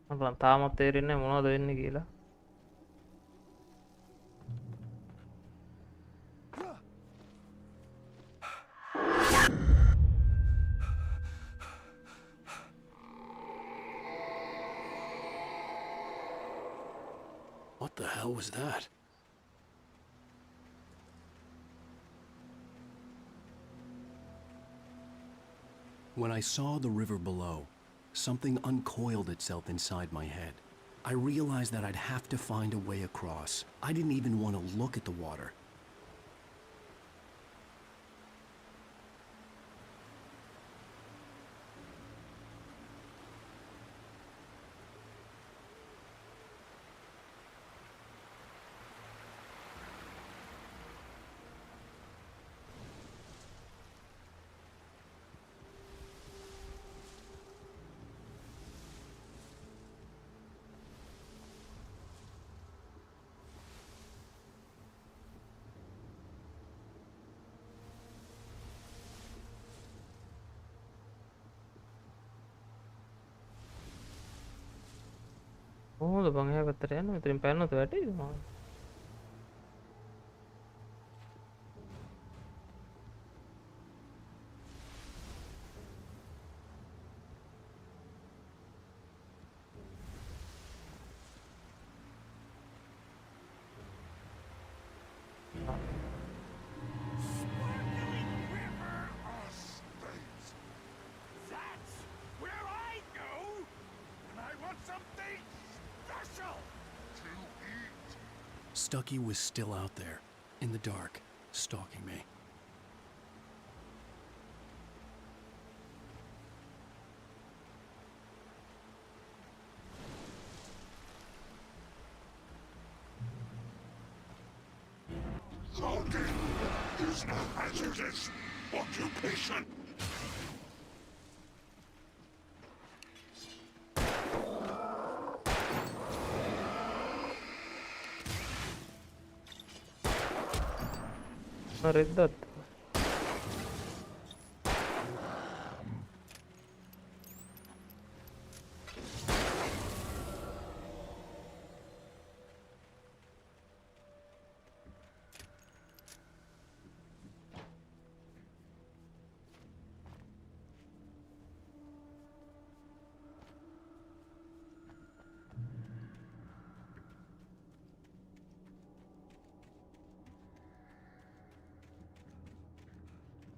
මට තාමත් තේරෙන්නේ මොනවද වෙන්නේ කියලා
What the hell was that? When I saw the river below, something uncoiled itself inside my head. I realized that I'd have to find a way across. I didn't even want to look at the water.
කොහොමද බං එහා පැත්තට යන්නේ? මෙතනින් පැනනොත් වැටෙයිද මම?
That's where I go when I want something special to eat.
Stucky was still out there, in the dark, stalking me.
Logging is a hazardous occupation.
Red.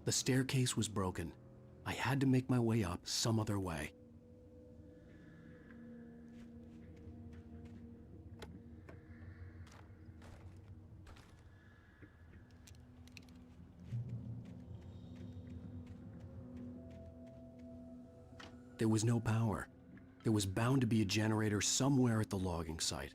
The staircase was broken. I had to make my way up some other way. There was no power. There was bound to be a generator somewhere at the logging site.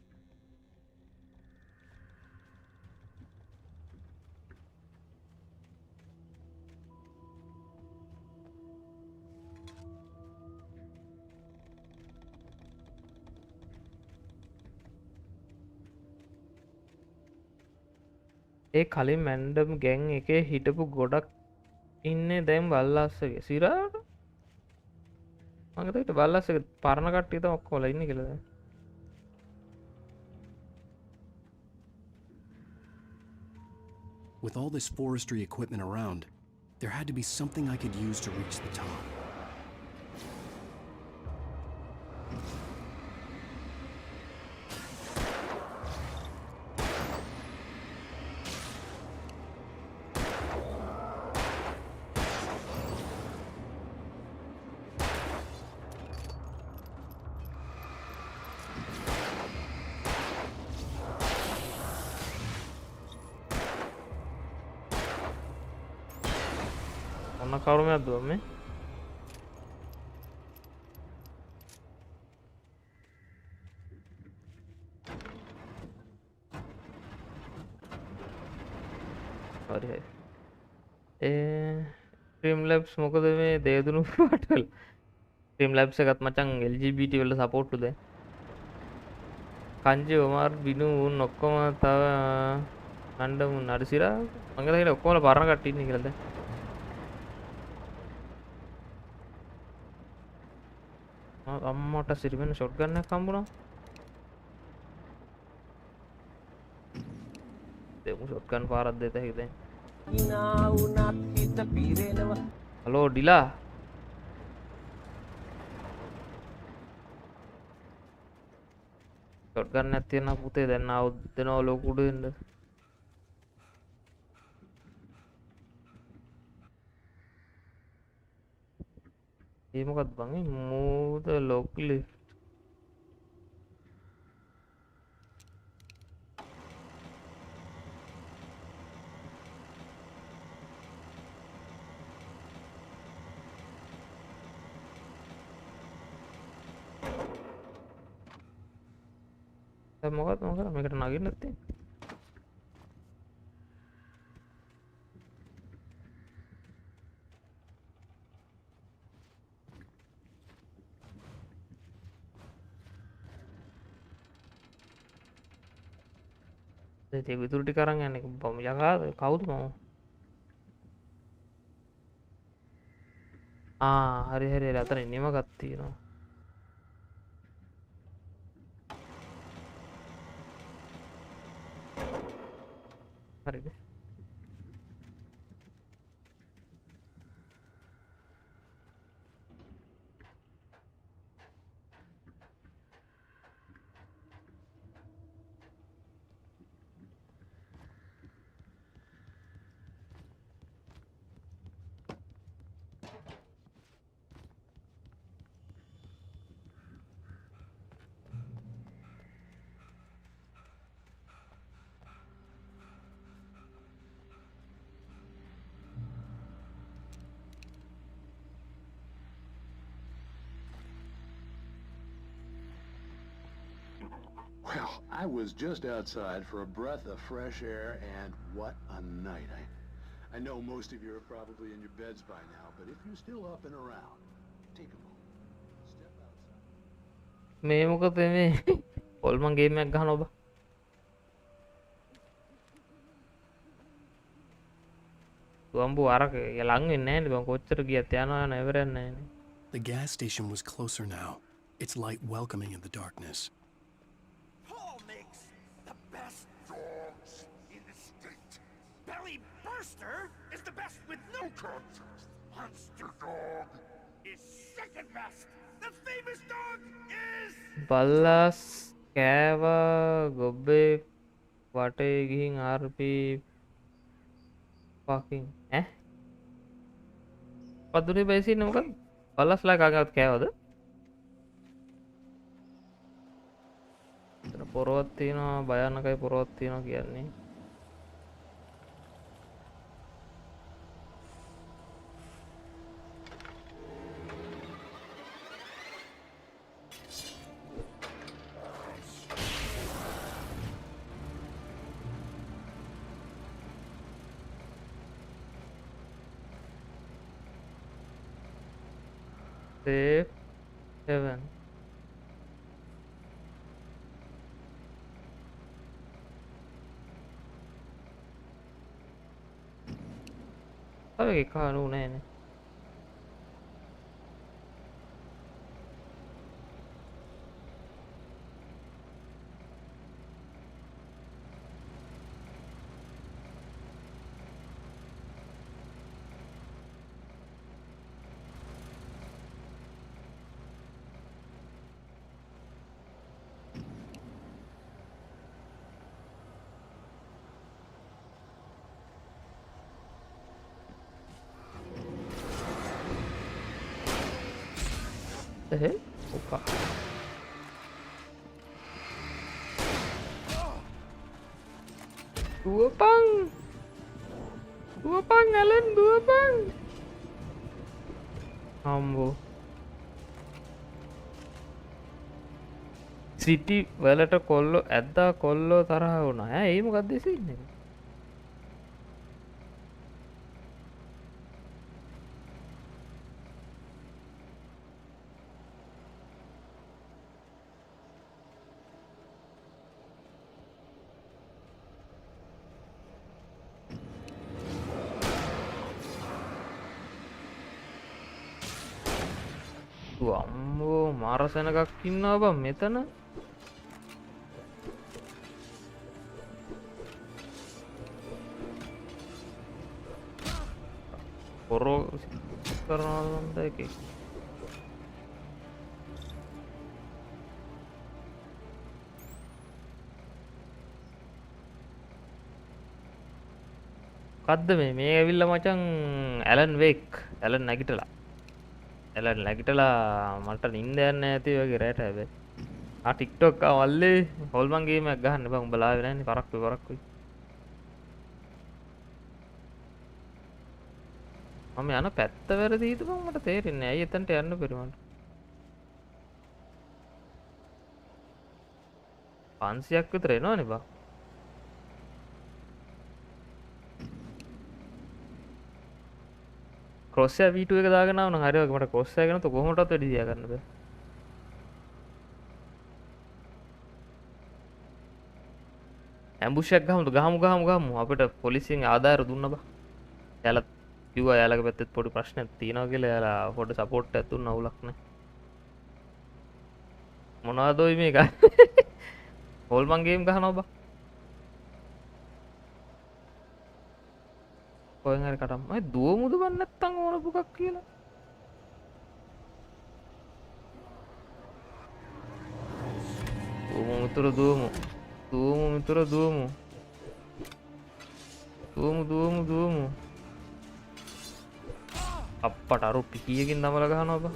ඒ කලින් මැන්ඩම් ගැන් එකේ හිටපු ගොඩක් ඉන්නේ දැන් බල්ලස්සගේ සිරාට මම හිතුවා බල්ලස්සගේ පරණ කට්ටිය තමයි ඔක්කොම ඉන්නේ කියලා දැන්.
With all this forestry equipment around, there had to be something I could use to reach the top.
ඔන්න කවුරුමයක් දුවන්නේ හරි හරි Streamlabs මොකද මේ දේදුණු පාටවල Streamlabs එකත් මචං LGBT වල සපෝට්ටු දැන් කංජි ඔමාර් බිනු උන් ඔක්කොම තව අඬමුන් අර සිරා මං හිතා ඔක්කොම පරණ කට්ටිය ඉන්නේ කියලා දැන් අම්මට සිරිවෙන ෂොට් ගන්න එකක් හම්බුණා දෙමු ෂොට් ගන්න පාරක් දෙත හැකි දැන්
ඉනා උනත් හිත පිරෙනවා
හලෝ ඩිලා shotgun එකක් තියෙනවා පුතේ දැන් ආවුත් දෙනවා ලොකුඩ වෙන්න ඒ මොකක්ද බං move the lock lift දැන් මොකක්ද මේකට නගින්න නැත්තේ ඒක විදුරු ටික අරන් යන්නේ යකාද කවුද මම හරි හරි අතන නිමගත් තියෙනවා හරිද
Well, I was just outside for a breath of fresh air, and what a night. I know most of you are probably in your beds by now, but if you're still up and around, take a moment. Step outside.
මේ මොකද මේ පොල්මන් game එකක් ගහනවා ඔබ තුඹු අරක ලඟ වෙන්නේ නැහැ නේ බං කොච්චර ගියත් යනවා යන ඉවරයක් නැහැ නේ
The gas station was closer now, its light welcoming in the darkness.
Paul makes the best dogs in the state. Belly Burster is the best with no contest. Monster Dog is second best. The famous dog is...
බල්ලස් කෑවා ගොබ්බෙක් වටේ ගිහින් RP fucking පදුනේ බැසින්නේ මොකද බල්ලස්ලා කාගවත් කෑවද එතන පොරවක් තියෙනවා භයානකයි පොරවක් තියෙනවා කියන්නේ Save 7 Sabe che caro nene the hell? Opa. Dua pang, Alan, dua pang. Ambo. City වලට කොල්ලෝ ඇද්දා කොල්ලෝ තරහ වුණා. ඒ මොකක්ද සීන් එක? අම්මෝ මාරසෙනගක් ඉන්නවා බං මෙතන පොරෝ කරනවා මන්ද එකේ මොකද්ද මේ ඇවිල්ලා මචං ඇලන් වේක් ඇලන් නැගිටලා ඇලන් නැගිටලා මට නිින්ද යන්නේ නැති වගේ රැට හැබැයි ටික්ටොක් මල්ලේ හොල්මන් ගේමක් ගහන්න බං උඹලා ආවේ නැන්නේ කරක්කුයි මම යන පැත්ත වැරදිද බං මට තේරෙන්නේ නැහැ. ඇයි එතනට යන්න බැරි මට? 500ක් විතර එනවනේ බං. Corsair V2 එක දාගෙන ආව නම් හරි වගේ මට Corsair ගැන તો කොහොමදවත් වැඩි දියා ගන්න බෑ. ඇම්බුෂ් එකක් ගහමු අපිට පොලිසියෙන් ආධාර දුන්න බා. එයාලා කිව්වා එයාලගේ පැත්තෙත් පොඩි ප්‍රශ්නයක් තියෙනවා කියලා එයාලා පොඩි සපෝට් එකක් දුන්නා අවුලක් නැහැ. මොනවද ඔය මේක? හොල්මන් ගේම් ගහනවා බා. කොහෙන් හරි කටම්. අය දුවමුද බන් නැත්තම් ඕන පුකක් කියලා. දුවමු මිතුර දුවමු. දුවමු මිතුර දුවමු. දුවමු. අප්පට අරු පිටියකින් දමලා ගහනවා බා.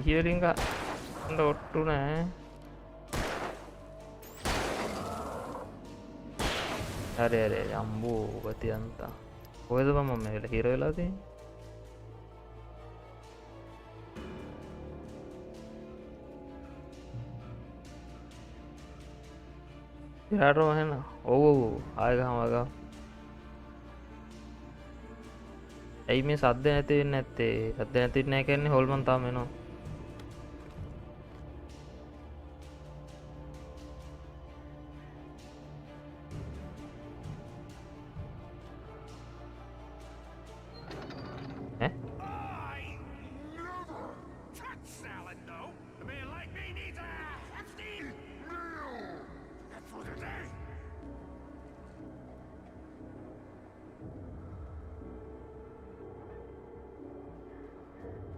Hearing ඔට්ටු නෑ. හරි අම්බෝ ගතියන්තා. කොහෙද මම මේකට හිර වෙලා තියෙන්නේ? ඉරාටම එහෙනම් ඔව් ආයෙ ගහම. ඇයි මේ සද්ද නැති වෙන්නේ නැත්තේ? සද්ද නැති වෙන්නේ නැහැ කියන්නේ හොල්මන් තාම එනවා.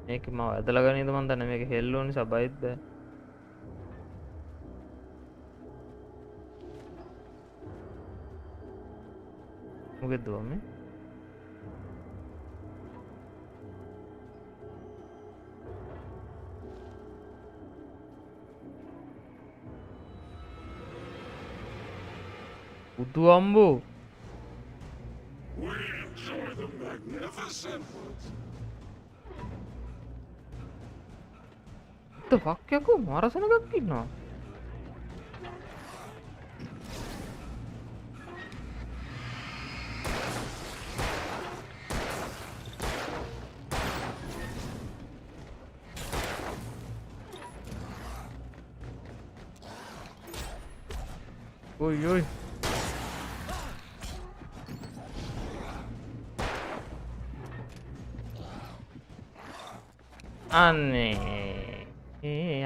මේක මම ඇදලා ගනින්ද මන් දන්නේ මේක හෙල්ලෝ නිසා බයිත් බෑ. මොකද මේ? උදු අම්බෝ. fuck යකෝ මාරසන එකක් ඉන්නවා. ඔයි අනේ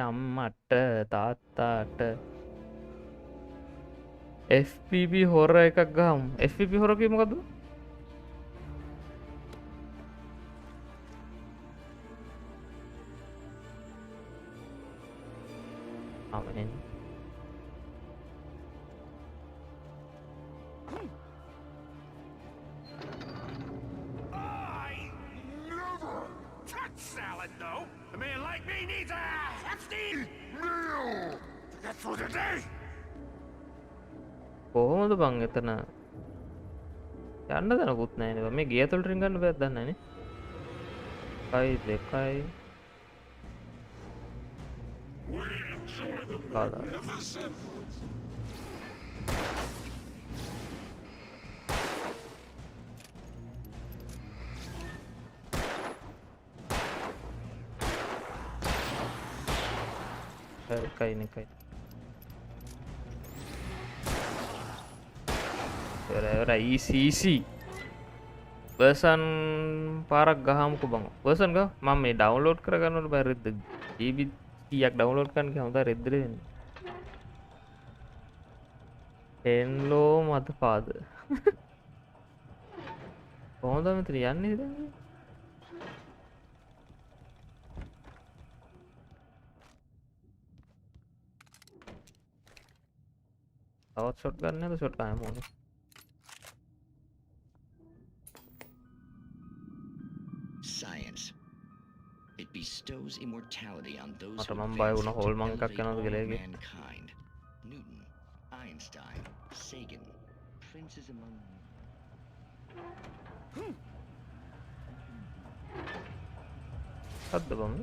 අම්මට තාත්තාට FPP හොර එකක් ගහමු. FPP හොර කිය මොකද්ද? අමෙන් කොහොමද බං එතන යන්න දනකුත් නැහැ නේ. මේ ගේ ඇතුළට රින් ගන්න බෑද දන්නේ නැහැ නේ. 2 කාදා එකයි easy version පාරක් ගහමුකෝ බං. version ගහ මම මේ ඩවුන්ලෝඩ් කරගන්නවට බෑ රෙද්ද GB 100ක් ඩවුන්ලෝඩ් කරන්න කියලා හොඳ රෙද්ද වෙන්නේ. එන්ලෝ මත පාද කොහොමද මෙතන යන්නේ දැන් තවත් ෂොට් ගන්න නේද ෂොට් ගන්න ඕනේ
Science. It bestows immortality on those
මට
who
මම බය වුණා
advance
හෝල්
to
මං එකක්
elevate
යනවාද
all
කියලා ඒකේ
mankind. Newton, Einstein, Sagan, princes among
හද්ද බම්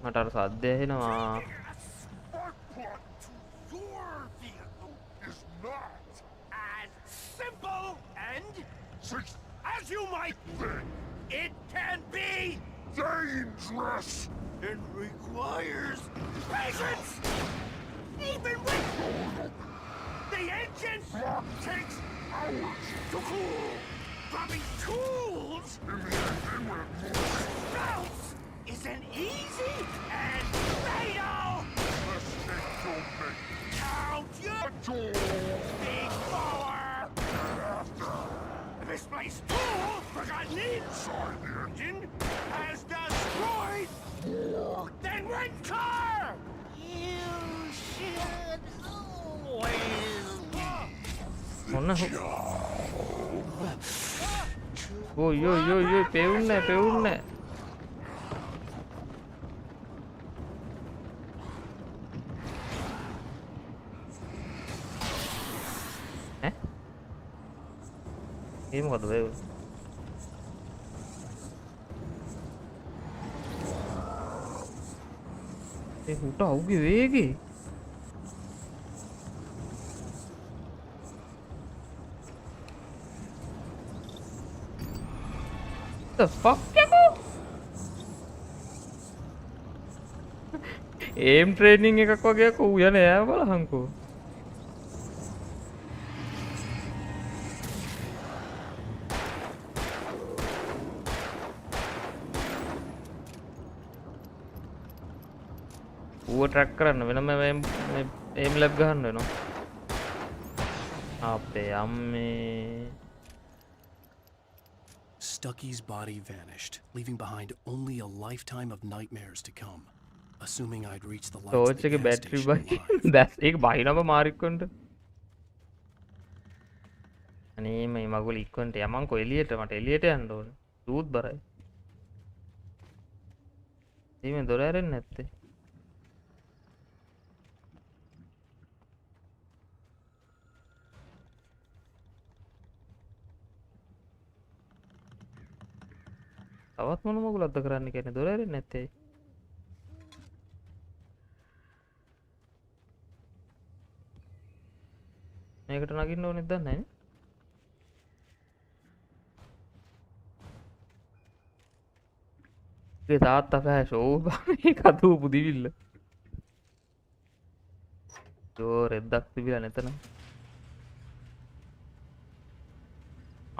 මට අර සද්ද ඇහෙනවා
Simple and as you might think, it can be dangerous. It requires patience. Even with the engine takes hours to cool. Dropping tools sprouts isn't easy and fatal. Count your before. Misplaced tool forgotten inside the engine has destroyed more than one car. You should always
මොන ඔය ඔය ඔය ඔය පෙවුන්නේ ඒ මොකද වේ ඒ හුට අවුගේ වේගේ the fuck aim training එකක් වගේ කො යන්නේ ඈ බලහන්කෝ ඌව ට්‍රැක් කරන්න වෙනම aim lab ගහන්න වෙනවා අපේ අම්මේ
Stucky's body vanished, leaving behind only a lifetime of nightmares to come. Assuming I'd reach the lights of
torch
the
එකේ
gas
battery
station
bye
alive.
that's ඒක බහිනව මාරික්කොන්ට අනේ මේ මගුල ඉක්කොන්ට යමන්කෝ එළියට මට එළියට යන්න ඕනේ දුත් බරයි මේ දොර ඇරෙන්නේ නැත්තේ තවත් මොන මගුලක්ද කරන්න කියන්නේ දොර ඇරෙන්නේ නැත්තේ මේකට නගින්න ඕනෙත් දන්නේ නැහැ නේ ඒ තාත්තා ෆෑෂ් ඕ මේ කතූපු දිවිල්ල යෝ රෙද්දක් තිබිලා නැතන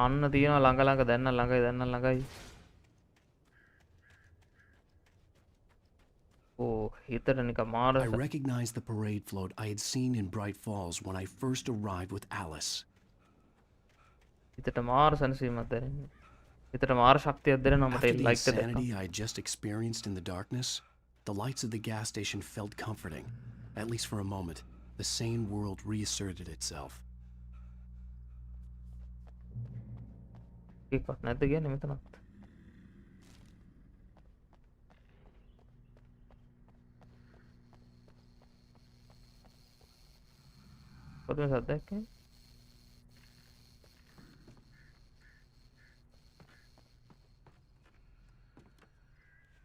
අන්න තියෙනවා ළඟ ළඟ දැන්න ළඟයි
I recognized the parade float I had seen in Bright Falls when I first arrived with Alice.
හිතට මාර සනසීමක් දැනෙන්නේ. හිතට මාර ශක්තියක් දැනෙනවා මට
After the
ලයිට් එක
insanity I had just experienced in the darkness, the lights of the gas station felt comforting. At least for a moment, the sane world reasserted itself.
එකක් නැද්ද කියන්නේ මෙතනත්? කොතනද සද්දයක් කියන්නේ?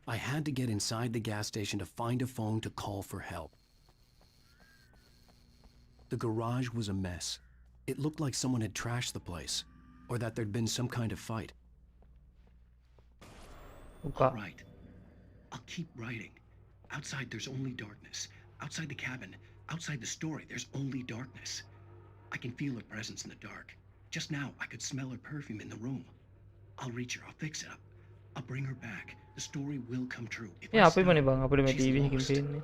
I had to get inside the gas station to find a phone to call for help. The garage was a mess. It looked like someone had trashed the place, or that there'd been some kind of fight.
All
right. I'll keep writing. Outside there's only darkness. Outside the cabin, outside the story, there's only darkness. I can feel a presence in the dark. Just now, I could smell her perfume in the room. I'll reach her. I'll fix it up. I'll bring her back. The story will come true. If I
අපි මනේ බං අපිට මේ
she's
TV එකකින්
lost.
පේන්නේ.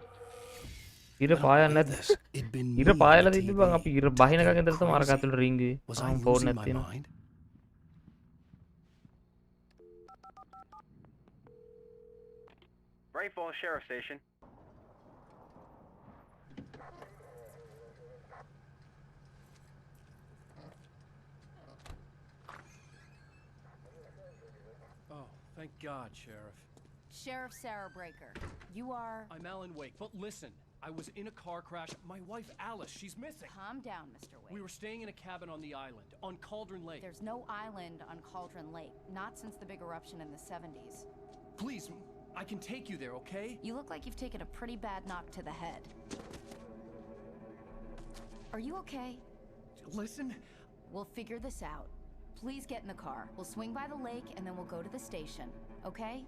ඉර
When I
පායන්න
played
නැද්ද?
this, it'd been
ඉර
me on
පායලා
the
තිබ්බ බං අපි
TV.
ඉර
Did I
බහිනකන්
go
ඉඳලා තමයි අර
crazy?
කතුල රින්ග් ගියේ.
Was I
arm phone
losing
එකක්
my
තියෙනවා.
mind?
Bright Falls Sheriff Station.
Oh, thank God, Sheriff.
Sheriff Sarah Breaker, you are...
I'm Alan Wake, but listen. I was in a car crash. My wife, Alice, she's missing.
Calm down, Mr. Wake.
We were staying in a cabin on the island, on Cauldron Lake.
There's no island on Cauldron Lake, not since the big eruption in the 70s.
Please, I can take you there, okay?
You look like you've taken a pretty bad knock to the head. Are you okay?
Listen.
We'll figure this out. Please get in the car. We'll swing by the lake and then we'll go to the station, okay?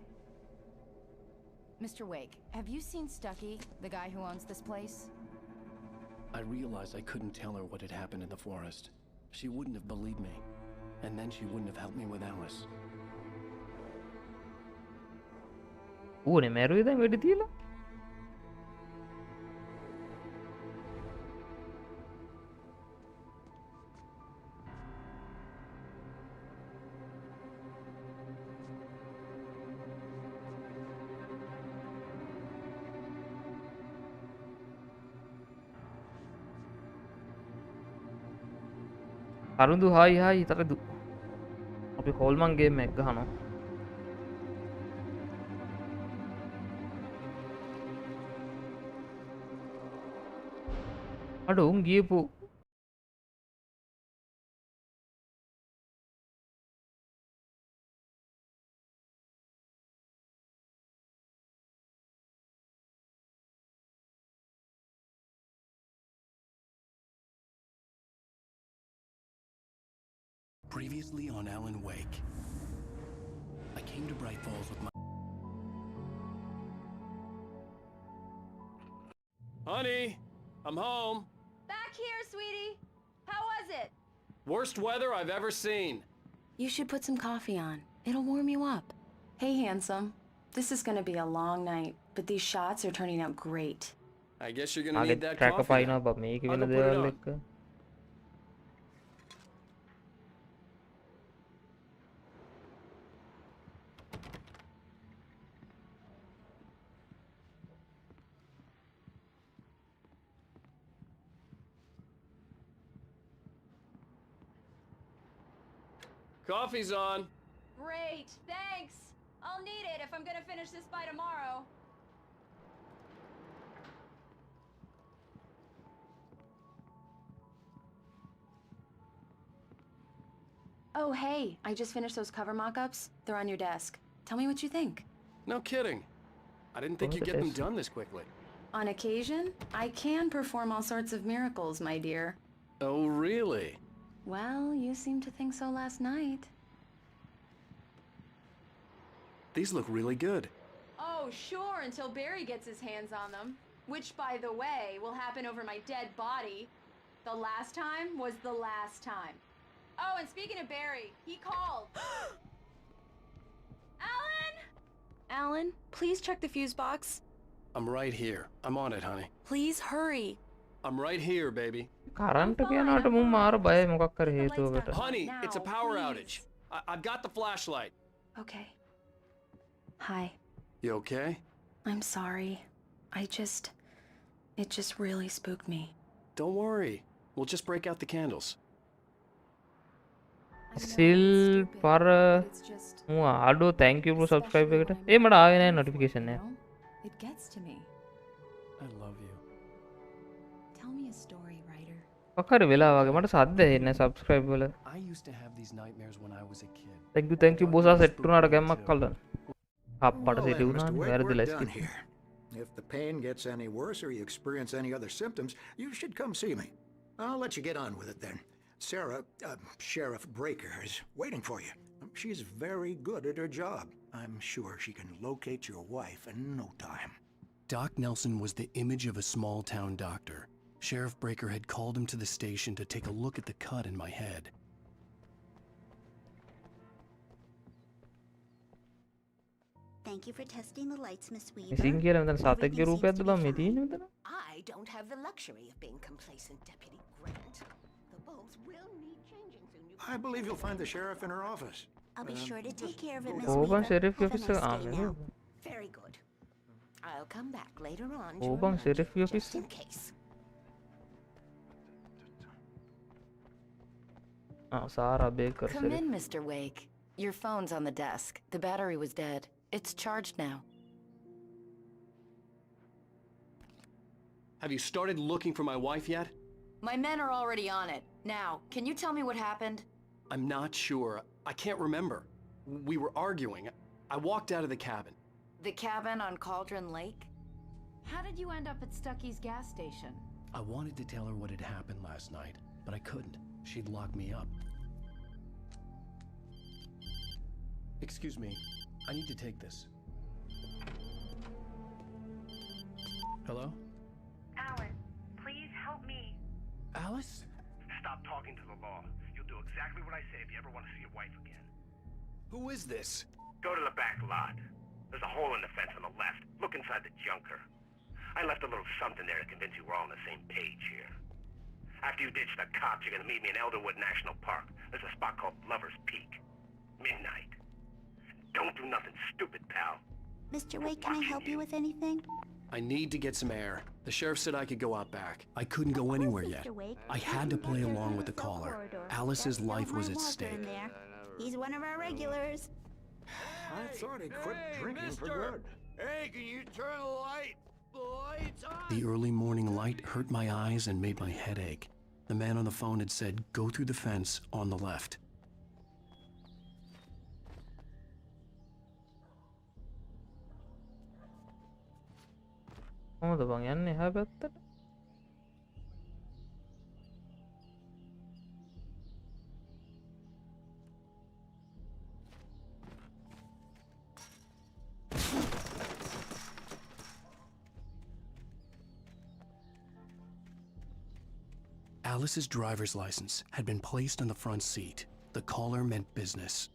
Mr. Wake, have you seen Stucky, the guy who owns this place?
I realized I couldn't tell her what had happened in the forest. She wouldn't have believed me. And then she wouldn't have helped me with Alice.
ඌනේ මැරුවේ දැන් වෙඩි තියලා. අරුඳු hi hi තරදු අපි හෝල්මන් game එකක් ගහනවා අඩ උන් ගියපු
Previously on Alan Wake, I came to Bright Falls with my...
Honey, I'm home.
Back here, sweetie. How was it?
Worst weather I've ever seen.
You should put some coffee on. It'll warm you up. Hey, handsome. This is gonna be a long night, but these shots are turning out great.
I guess you're gonna need that
track
coffee.
පයින්නවා බා මේක
I'll
වෙන
go put it
දේවල්
on.
එක්ක
Coffee's on.
Great, thanks. I'll need it if I'm gonna finish this by tomorrow.
Oh, hey, I just finished those cover mock-ups. They're on your desk. Tell me what you think.
No kidding. I didn't think you'd get them done this quickly.
On occasion, I can perform all sorts of miracles, my dear.
Oh, really?
Well, you seemed to think so last night.
These look really good.
Oh, sure, until Barry gets his hands on them. Which, by the way, will happen over my dead body. The last time was the last time. Oh, and speaking of Barry, he called. Alan?
Alan, please check the fuse box.
I'm right here. I'm on it, honey.
Please hurry.
I'm right here, baby.
Current කියනකට මුන් මාර බය මොකක් කර හේතුවකට
Honey, it's a power outage. I've got the flashlight.
Okay. Hi.
You okay?
I'm sorry. It just really spooked me.
Don't worry. We'll just break out the candles.
සිල් පර මු ආඩෝ thank you for subscribe එකට ඒ මට ආවේ නැහැ notification එක
It gets to me.
I love you.
Tell me a story, writer.
ඔක්කාර වෙලා වගේ මට සද්ද එන්නේ subscribe වල
I used to have these nightmares when I was a kid.
thank you බෝසා සෙට් වුණාට ගැම්මක් කල්ලන අප්පට
Well
සෙටි
then,
වුණා
Mr. Wake,
වැරදිලා
we're done
skip
here. If the pain gets any worse or you experience any other symptoms, you should come see me. I'll let you get on with it then. Sarah, Sheriff Breaker, is waiting for you. She's very good at her job. I'm sure she can locate your wife in no time.
Doc Nelson was the image of a small-town doctor. Sheriff Breaker had called him to the station to take a look at the cut in my head.
Thank you for testing the lights, Miss Weaver.
මිසින් කියලා මෙතන සතෙක්ගේ රූපයක්ද බං මේ තියෙන්නේ මෙතන?
I don't have the luxury of being complacent, Deputy Grant. The bulbs will need changing soon.
I believe you'll find the sheriff in her office.
I'll be sure to take care of it, Miss
ඕ බං
Weaver.
ෂෙරිෆ්
Have a
office
nice
එක
day now.
Very good. I'll come back later on.
Oh
during
බං
lunch,
sheriff office
just in case.
Sarah Baker
Come in, Mr. Wake. Your phone's on the desk. The battery was dead. It's charged now.
Have you started looking for my wife yet?
My men are already on it. Now, can you tell me what happened?
I'm not sure. I can't remember. We were arguing. I walked out of the cabin.
The cabin on Cauldron Lake? How did you end up at Stucky's gas station?
I wanted to tell her what had happened last night, but I couldn't. She'd lock me up. Excuse me. I need to take this. Hello?
Alice, please help me.
Alice?
Stop talking to the law. You'll do exactly what I say if you ever want to see your wife again.
Who is this?
Go to the back lot. There's a hole in the fence on the left. Look inside the junker. I left a little something there to convince you we're all on the same page here. After you ditch the cops, you're gonna meet me in Elderwood National Park. There's a spot called Lover's Peak. Midnight. Don't do nothing stupid, pal.
Mr. Wake, can I help you with anything?
I need to get some air. The sheriff said I could go out back. I couldn't go anywhere yet. I had to play along with the caller. Alice's life was at stake.
He's one of our regulars.
I thought he quit drinking for good. Hey, can you turn the light? The light's on.
The early morning light hurt my eyes and made my head ache. The man on the phone had said, go through the fence on the left.
කොහොමද බං යන්නේ එහා පැත්තට?
Alice's driver's license had been placed on the front seat. The caller meant business.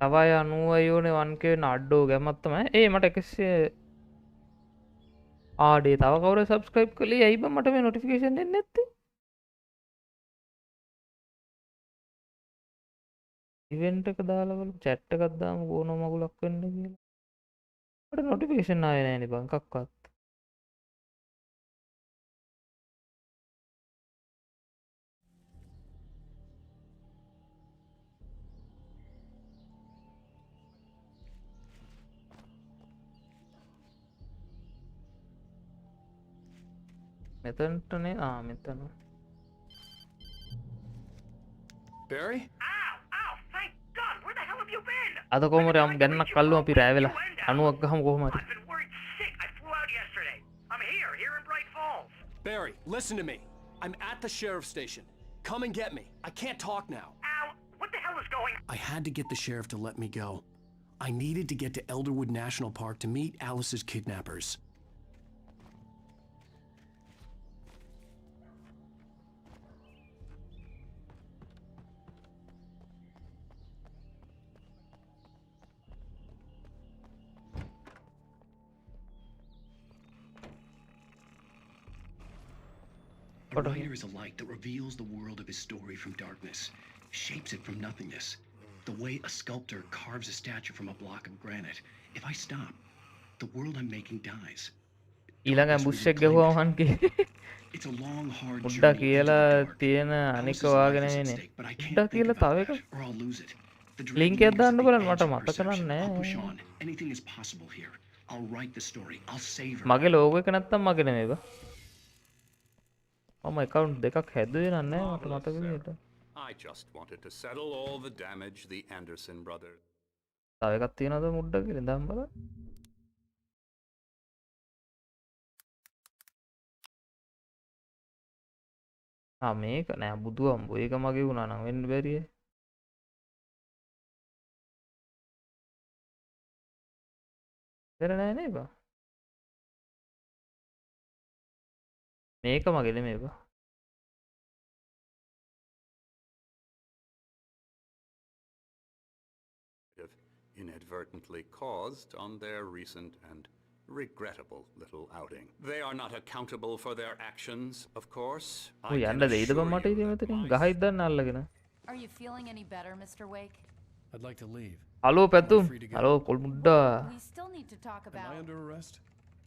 තවයි 90 යෝනේ 1k නඩෝ ගැමත් තමයි. මට 100 ආඩේ තව කවුරු subscribe කළේ? ඇයි බං මට මේ නොටිෆිකේෂන් එන්නේ නැත්තේ? ඉවෙන්ට් එක දාලා බලමු, chat එකක් දාමු ඕනම මගුලක් වෙන්න කියලා. මට නොටිෆිකේෂන් ආවේ නැහැ නේ බං එකක්වත්. මෙතනටනේ මෙතන.
Barry?
Thank God! Where the hell have you been?
අද කොහමද ගන්නක් කල්ලු අපි රෑ වෙලා 90ක් ගහමු කොහොම හරි.
I've been worried sick. I flew out yesterday. I'm here in Bright Falls.
Barry, listen to me. I'm at the sheriff's station. Come and get me. I can't talk now.
Al, what the hell is going on?
I had to get the sheriff to let me go. I needed to get to Elderwood National Park to meet Alice's kidnappers.
A writer is a light that reveals the world of his story from darkness, shapes it from nothingness. The way a sculptor carves a statue from a block of granite. If I stop, the world I'm making dies.
ඊළඟ Bush එක ගහුවම හන්කේ.
It's a long, hard
උඩ කියලා තියෙන අනික වාගෙන නෙමෙයි. උඩ කියලා තව එකක්. ලින්ක් එකක් දාන්න බලන්න මට මතක නැහැ.
Anything is possible here. I'll write the story. I'll save her.
මගේ ලෝගෝ එක නැත්තම් මගේ නෙමෙයි බා. මම account දෙකක් හැදුවේ නෑ මට මතක විදියට.
I just wanted to settle all the damage the Anderson brothers.
තව එකක් තියෙනවද මුඩ කියලා ඉඳන් බලන්න. මේක නෑ බුදුම්බෝ ඒක මගේ වුණා නම් වෙන්න බැරියේ. දෙර නෑ නේ බා. මේක මගේ නෙමෙයි බා.
inadvertently caused on their recent and regrettable little outing. They are not accountable for their actions, of course. I can assure you that
Are you feeling any better, Mr. Wake?
I'd like to leave.
Halo Petum. Halo Pol Muda.
We still need to talk about.
Am I under arrest?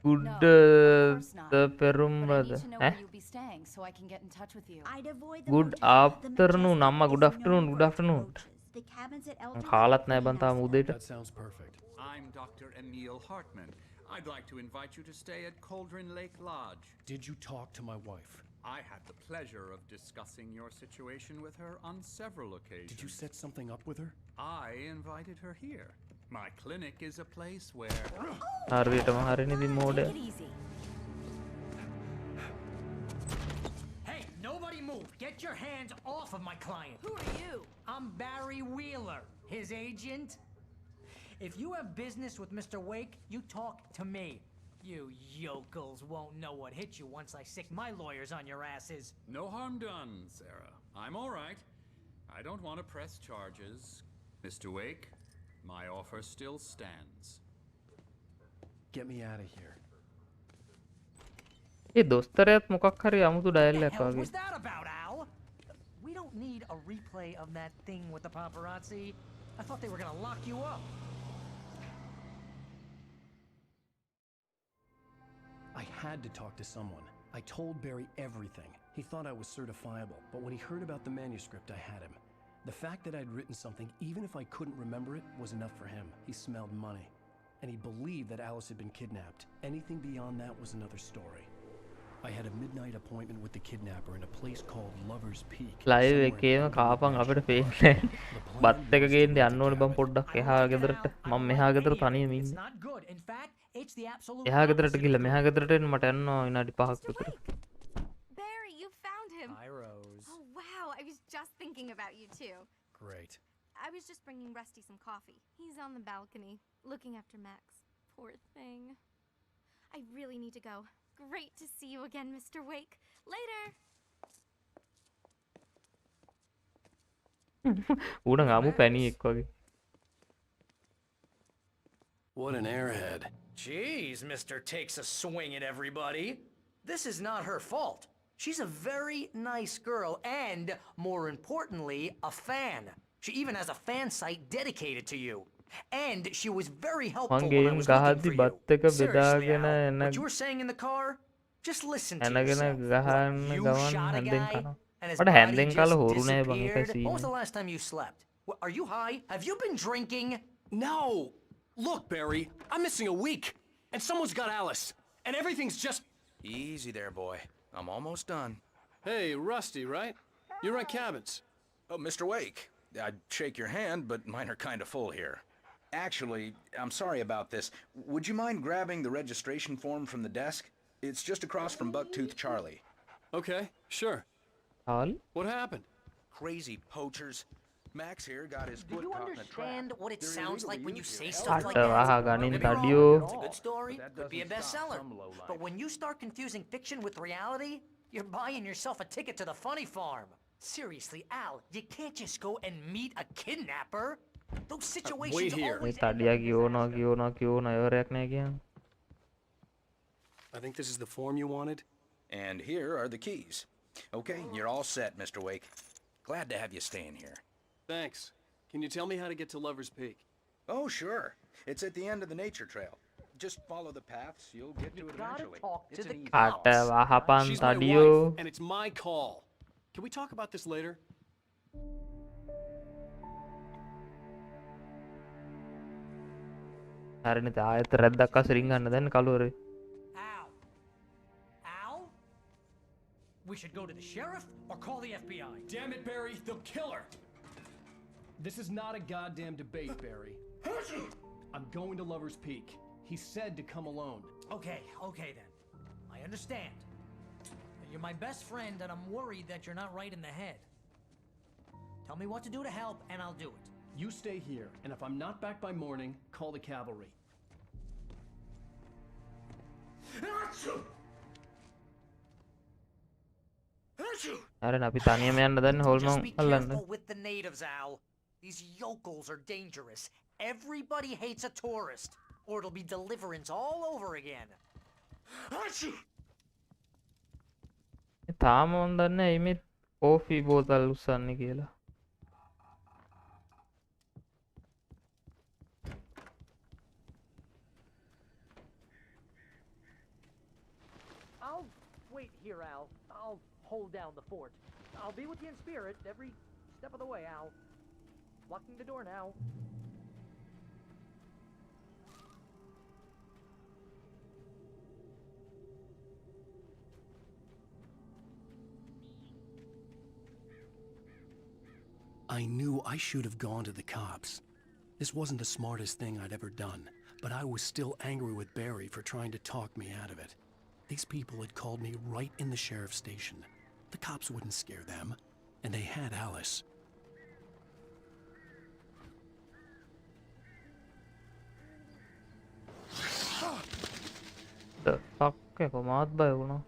Good the Perum brother.
You'll be staying so I can get in touch with you.
I'd avoid the
Good afternoon. Amma good afternoon. Good afternoon.
The cabins at Elder
කාලත් නැහැ බන් තාම උදේට.
That sounds perfect.
I'm Dr. Emil Hartman. I'd like to invite you to stay at Cauldron Lake Lodge.
Did you talk to my wife?
I had the pleasure of discussing your situation with her on several occasions.
Did you set something up with her?
I invited her here. My clinic is a place where...
හරියටම හරිනේ මෝඩ.
Hey, nobody move. Get your hands off of my client.
Who are you?
I'm Barry Wheeler, his agent. If you have business with Mr. Wake, you talk to me. You yokels won't know what hit you once I sick my lawyers on your asses.
No harm done, Sarah. I'm all right. I don't want to press charges. Mr. Wake, my offer still stands.
Get me out of here.
ඒ දොස්තරයත් මොකක් හරි අමුතු dial
What the
එකක්
hell
වගේ.
was that about, Al? We don't need a replay of that thing with the paparazzi. I thought they were gonna lock you up.
I had to talk to someone. I told Barry everything. He thought I was certifiable, but when he heard about the manuscript, I had him. The fact that I'd written something, even if I couldn't remember it, was enough for him. He smelled money. And he believed that Alice had been kidnapped. Anything beyond that was another story. I had a midnight appointment with the kidnapper in a place called Lover's Peak.
Live එකේම කාපන් අපිට පේන්නේ. බත් එක ගේන්න යන්න ඕනේ බම් පොඩ්ඩක් එහා ගෙදරට. මම මෙහා ගෙදර තනියම ඉන්නේ. එහා ගෙදරට ගිහලා මෙහා ගෙදරට එන්න මට යනවා විනාඩි 5ක් විතර.
Barry, you found him.
Hi, Rose.
Oh, wow. I was just thinking about you, too.
Great.
I was just bringing Rusty some coffee. He's on the balcony, looking after Max. Poor thing. I really need to go. Great to see you again, Mr. Wake. Later.
ඌට ගාමු පැණි එක් වගේ.
What an airhead.
Jeez, Mr. Takes a swing at everybody. This is not her fault. She's a very nice girl and, more importantly, a fan. She even has a fan site dedicated to you. And she was very helpful when I was looking for you. Seriously, Al, what you were saying in the car? Just listen to yourself. You shot a guy and his body just disappeared. When was the last time you slept? Are you high? Have you been drinking?
No! Look, Barry, I'm missing a week. And someone's got Alice. And everything's just...
Easy there, boy. I'm almost done.
Hey, Rusty, right? You rent cabins.
Oh, Mr. Wake. I'd shake your hand, but mine are kind of full here. Actually, I'm sorry about this. Would you mind grabbing the registration form from the desk? It's just across from Bucktooth Charlie.
Okay, sure.
Charlie?
What happened?
Crazy poachers. Max here got his foot caught in a trap.
Do you understand what it sounds like when you say stuff like
අට
that?
වහගනින්
It's
කඩියෝ.
a good story, could be a bestseller. But when you start confusing fiction with reality, you're buying yourself a ticket to the funny farm. Seriously, Al, you can't just go and meet a kidnapper. Those situations
wait here.
මේ තඩියා කියවනවා එවරයක් නෑ කියන්නේ.
I think this is the form you wanted.
And here are the keys. Okay, you're all set, Mr. Wake. Glad to have you staying here.
Thanks. Can you tell me how to get to Lover's Peak?
Oh, sure. It's at the end of the nature trail. Just follow the paths, you'll get to it eventually. It's an easy
අට වහපන්
She's my
තඩියෝ.
wife, and it's my call. Can we talk about this later?
හරිනේ ආයෙත් රැද්දක් අසරින් ගන්න දැන් කලුවරේ.
Al? We should go to the sheriff or call the FBI.
Damn it, Barry, they'll kill her. This is not a goddamn debate, Barry. I'm going to Lover's Peak. He said to come alone.
Okay then. I understand. You're my best friend and I'm worried that you're not right in the head. Tell me what to do to help and I'll do it.
You stay here, and if I'm not back by morning, call the cavalry.
හරිනේ අපි තනියම යන්න දැන් හොල්මන්
Just be
අල්ලන්න.
careful with the natives, Al. These yokels are dangerous. everybody hates a tourist, or it'll be deliverance all over again.
තාම මම දන්නේ ඇයි මේ කෝෆි බෝතල් උස්සන්නේ කියලා.
I'll wait here, Al. I'll hold down the fort. I'll be with you in spirit every step of the way, Al. Locking the door now.
I knew I should have gone to the cops. This wasn't the smartest thing I'd ever done, but I was still angry with Barry for trying to talk me out of it. These people had called me right in the sheriff's station. The cops wouldn't scare them, and they had Alice.
The fuck එක මාත් බය වුණා.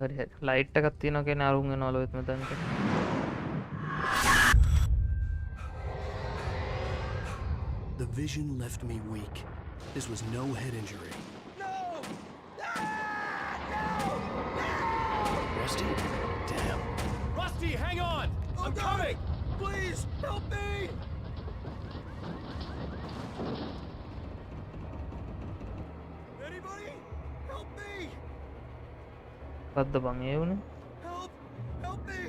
හරි light එකක් තියෙනවා කියන්නේ අරුන් වෙනවලු ඒත් මෙතනට.
The vision left me weak. This was no head injury. Rusty? Damn.
Rusty, hang on! I'm coming! Please, help me! Anybody? Help me!
මොකද්ද බං ඒ වුනේ?
Help me!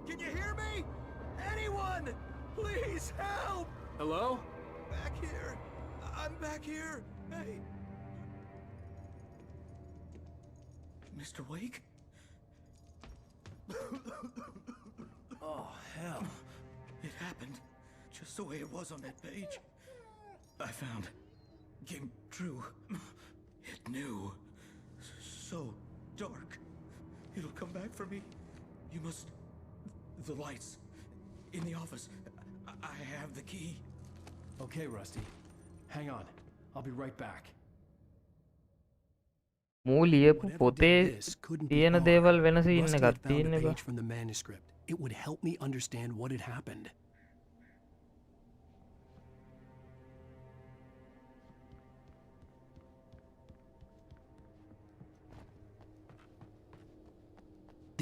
Can you hear me? Anyone? Please help!
Hello?
Back here. I'm back here. Hey. Mr. Wake? Oh, hell. It happened just the way it was on that page. I found. Came true. It knew. So dark. It'll come back for me. You must... The lights. In the office. I have the key.
Okay, Rusty. Hang on. I'll be right back.
මූ ලියපු පොතේ තියෙන දේවල් වෙනස ඉන්න එකක් තියෙන්නේ බා.
From the manuscript. It would help me understand what had happened.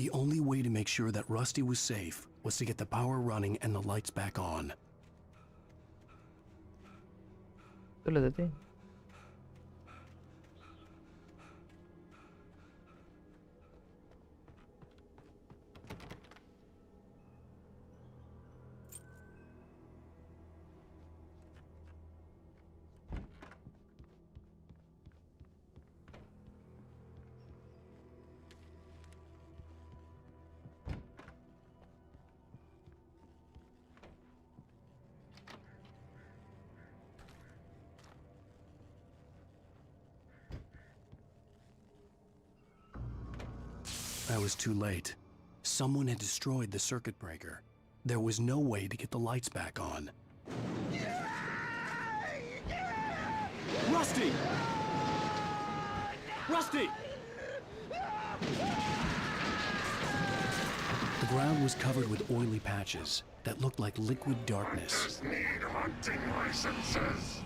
The only way to make sure that Rusty was safe was to get the power running and the lights back on.
තුලද තියෙන්නේ?
I was too late. Someone had destroyed the circuit breaker. There was no way to get the lights back on.
Rusty! Rusty!
The ground was covered with oily patches that looked like liquid darkness.
Need hunting licenses.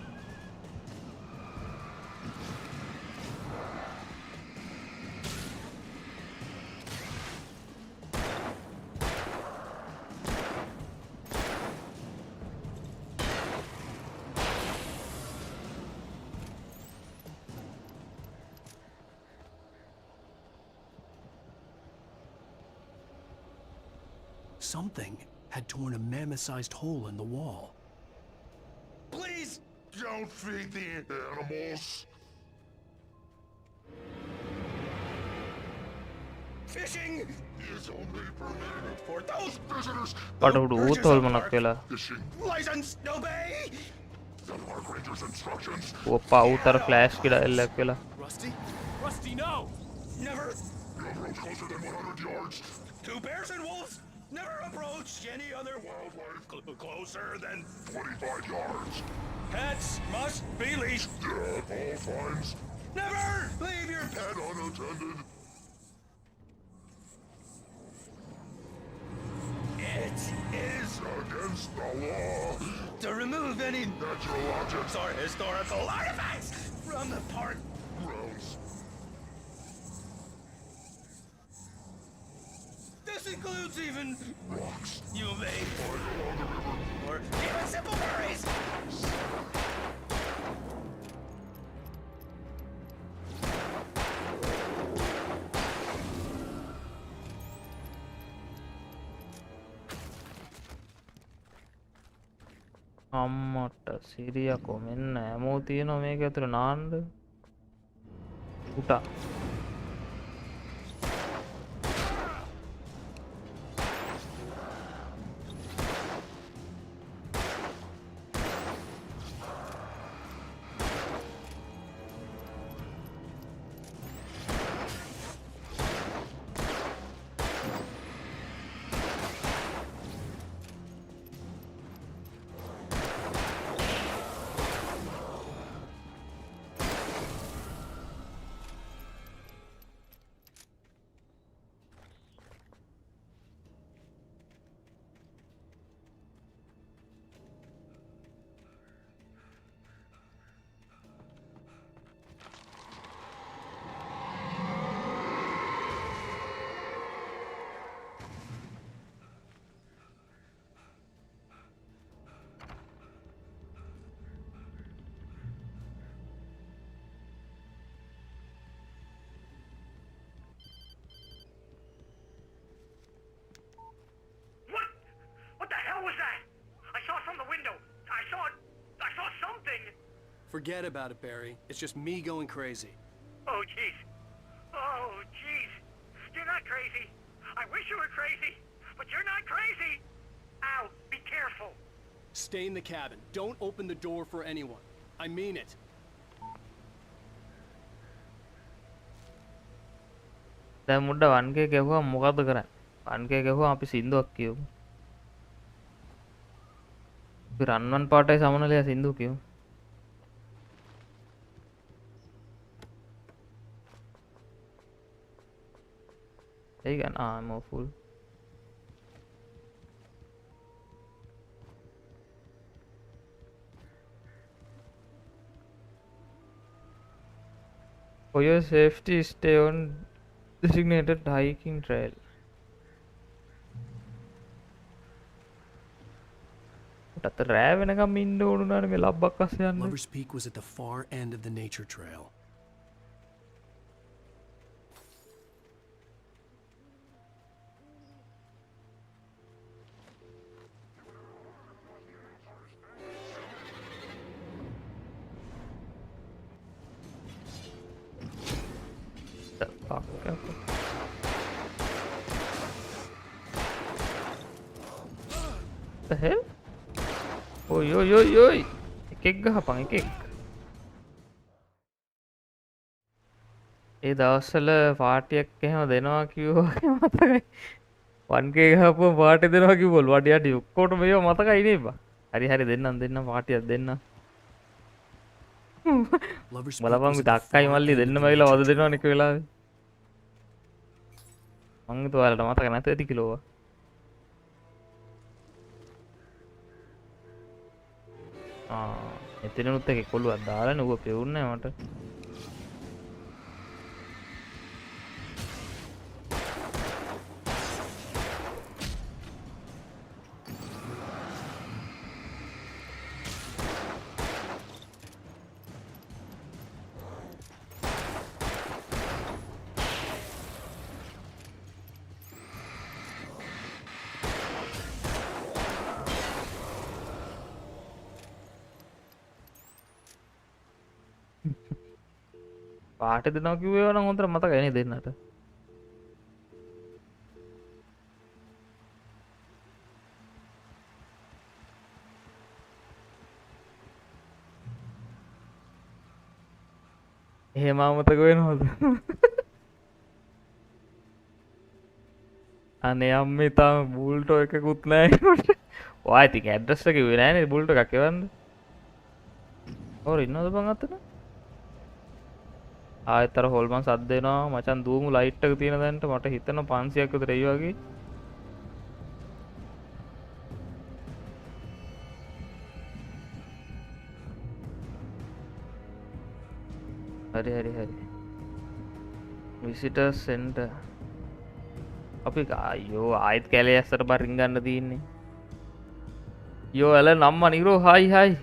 Something had torn a mammoth-sized hole in the wall.
Please don't feed the animals.
Fishing is only permitted for those visitors.
But who told Manakela?
License, obey. The park ranger's instructions.
वो पाउतर flash की डाल लेकेला.
Rusty? Rusty, no! Never! You approach closer than 100 yards. Two bears and wolves never approach any other wildlife closer than 25 yards. Pets must be leashed. Yeah, all fines. Never leave your pet unattended. It is against the law to remove any natural objects or historical artifacts from the park grounds. This includes even rocks you may find along the river, or even simple berries.
අම්මට සිරියකෝ මෙන්න ammo තියෙනවා මේක ඇතුළේ නාන්න උටා
Forget about it, Barry. It's just me going crazy.
Oh, jeez. Oh, jeez. You're not crazy. I wish you were crazy, but you're not crazy. Ow, be careful.
Stay in the cabin. Don't open the door for anyone. I mean it.
දැන් මුඩ 1K ගෙවුවා මොකද කරන්නේ? 1K ගෙවුවා අපි සින්දුවක් කියමු. අපි රන් වන් පාටයි සමනලයා සින්දුව කියමු. They got ammo full. For your safety, stay on designated hiking trail.
Lover's Peak was at the far end of the nature trail.
The hell? Oi oi oi oi! එකෙක් ගහපන් එකෙක්. ඒ දවස්වල පාටියක් එහෙම දෙනවා කිව්වා මතකයි. 1K ගහපුවා පාටි දෙනවා කිව්වලු. වඩ යටි ඔක්කොටම මේව මතකයි නේ බා. හරි හරි දෙන්නම් පාටියක් දෙන්නම්. බලපන් දක්කයි මල්ලි දෙන්නම ඇවිල්ලා වද දෙනවනේ එක වෙලාවෙ. මං හිතුවා ඔයාලට මතක නැත ඇති කිලෝවා. එතනනුත් එක කොළුවක් දාලා නුව පෙවුන්නේ මට. පාට දෙනවා කිව්වේ නම් හොඳට මතකයි නේ දෙන්නට. එහෙම අමතක වෙනවද? අනේ අම්මේ තාම බූල්ටෝ එකකුත් නැහැ ඒකට. ඔයා ඉතින් ඇඩ්‍රස් එක කිව්වේ නෑනේ බූල්ටෝ එකක් එවන්න. ඔර ඉන්නවද බං අතන? ආයෙත් අර හොල්මන් සද්ද එනවා මචං දුවමු ලයිට් එක තියෙන දැනට මට හිතෙනවා 500ක් විතර එයි වගේ. හරි විසිටර් සෙන්ටර් අපි අයියෝ ආයෙත් කැලේ ඇස්සට බරින් ගන්න තියෙන්නේ. යෝ ඇලන් අම්මා නිරෝ හායි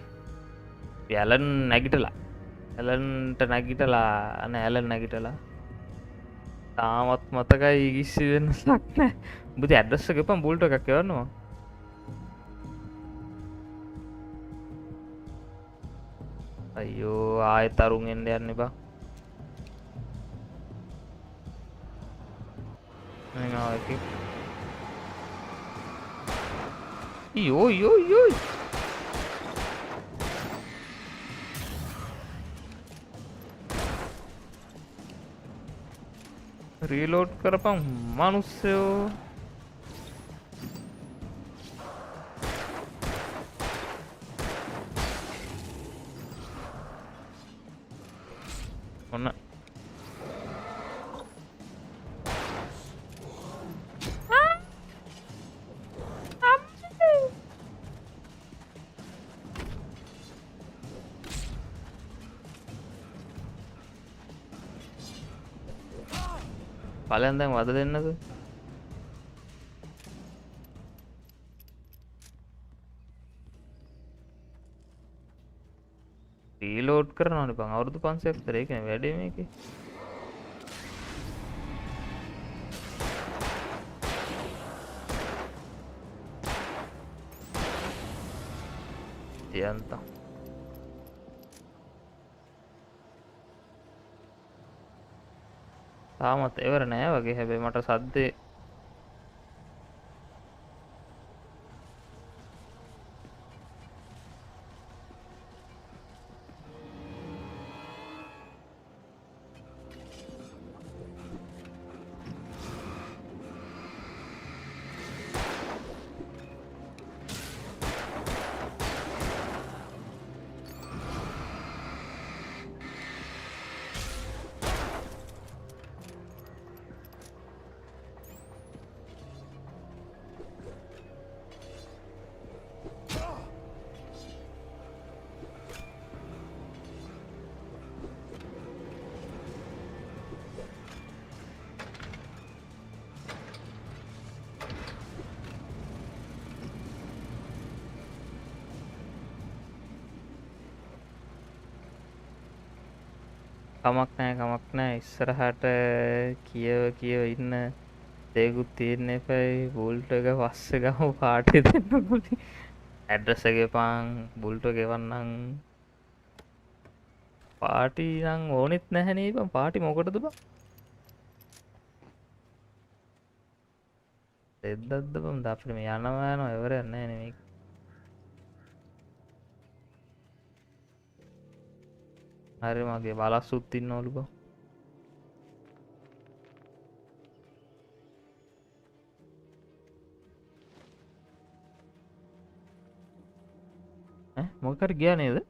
ඇලන් නැගිටලා ඇලන්ට නැගිටලා අනේ ඇලන් නැගිටලා තාමත් මතකයි කිසි වෙනසක් නැහැ. උඹට ඇඩ්‍රස් එක ගපන් බූල්ටෝ එකක් එවන්නවා. අයියෝ ආයෙත් අරුන් එන්න යන්න එපා. Okay. Yo. Reload කරපන් මිනිස්සයෝ. ඔන්න පලයන් දැන් වද දෙන්නද? රීලෝඩ් කරනවනේ බං අවුරුදු 500ක් විතර ඒ කියන්නේ වැඩේ මේකේ. තියන්තා තාමත් එවර නෑ වගේ. හැබැයි මට සද්දේ කමක් නෑ ඉස්සරහට කියව ඉන්න දෙයක්ත් තියෙන්න එපයි. බූල්ටෝ එක පස්සේ ගමු පාටි දෙන්න පුළුවන්. ඇඩ්‍රස් එක ගෙපන් බූල්ටෝ ගෙවන්නම්. පාටි නම් ඕනෙත් නැහැ නේ බං. පාටි මොකටද බං? දෙද්දක්ද බං අපිට මේ යනවා එවරයක් නැහැ නේ මේක. හරි මගේ බලස්සුත් ඉන්නවලු බං. මොකක් හරි ගියා නේද?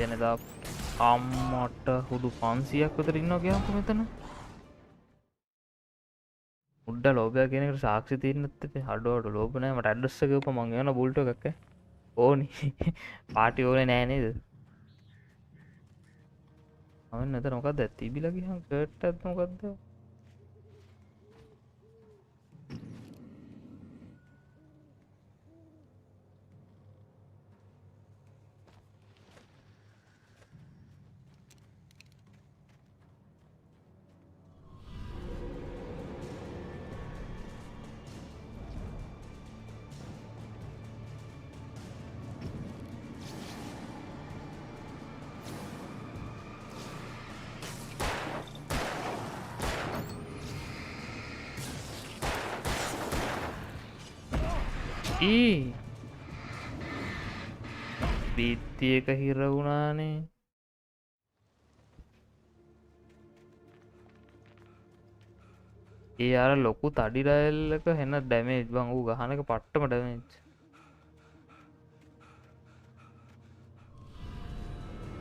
එනදා අම්මට හුදු 500ක් විතර ඉන්නවා කියන්කො මෙතන. උඩ ලෝභය කියන එකට සාක්ෂි තියෙන්නත් එපේ. අඩුවට ලෝභ නැහැ. මට ඇඩ්‍රස් එක ගිහුවම මං එනවා බූල්ටෝ එකක් ඕනි. පාටි ඕනේ නෑ නේද? මම නේද මොකද්ද තිබිලා ගියහම කර්ට් එකක් මොකද්ද? ඊ බීත්ති එක හිර වුණානේ. ඒ අර ලොකු තඩි රැල් එක හෙන ඩැමේජ් බං. ඌ ගහන එක පට්ටම ඩැමේජ්.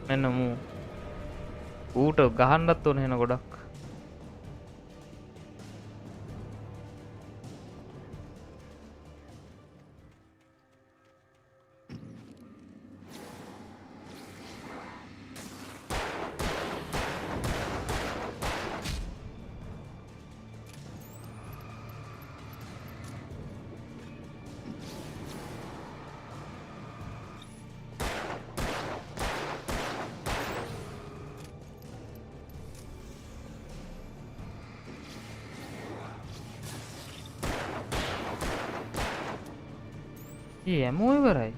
මෙන්න මූ ඌට ගහන්නත් ඕන හෙන ගොඩක්. ඒ ඇමෝ ඉවරයි.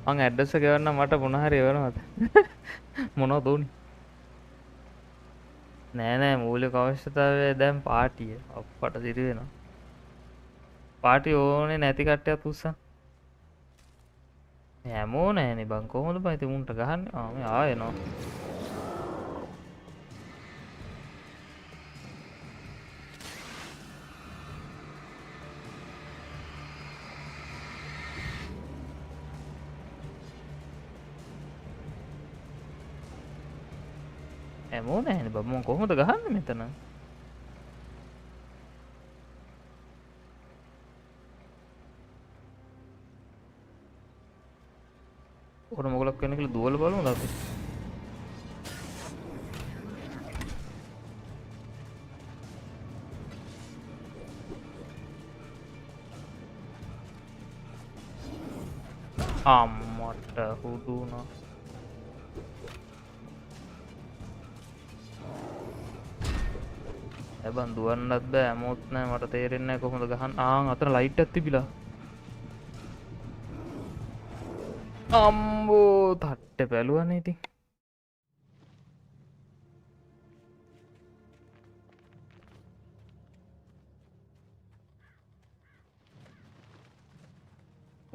මං ඇඩ්‍රස් එක ගෙවන්න මට මොන හරි එවනවද? මොනවද ඕනි? නෑ මූලික අවශ්‍යතාවය දැන් පාටිය. අප්පට සිරි වෙනවා. පාටි ඕනේ නැති කට්ටියත් උස්සන්. ඇමෝ නෑනේ බං. කොහොමද බං ඉතින් උන්ට ගහන්නේ? මේ ආයෙනවා. ඇමෝ නෑනේ බං. මම කොහොමද ගහන්නේ මෙතන? ඕන මොකලක් වෙන කියලා දුවල බලමුද අපි? අම්මට හුදුනා. හැබන් දුවන්නත් බෑ. ඇමෝත් නෑ. මට තේරෙන්නේ නෑ කොහොමද ගහන්න. අතන ලයිට් එකක් තිබිලා. අම්බෝ තට්ටේ බැලුවනේ ඉතින්.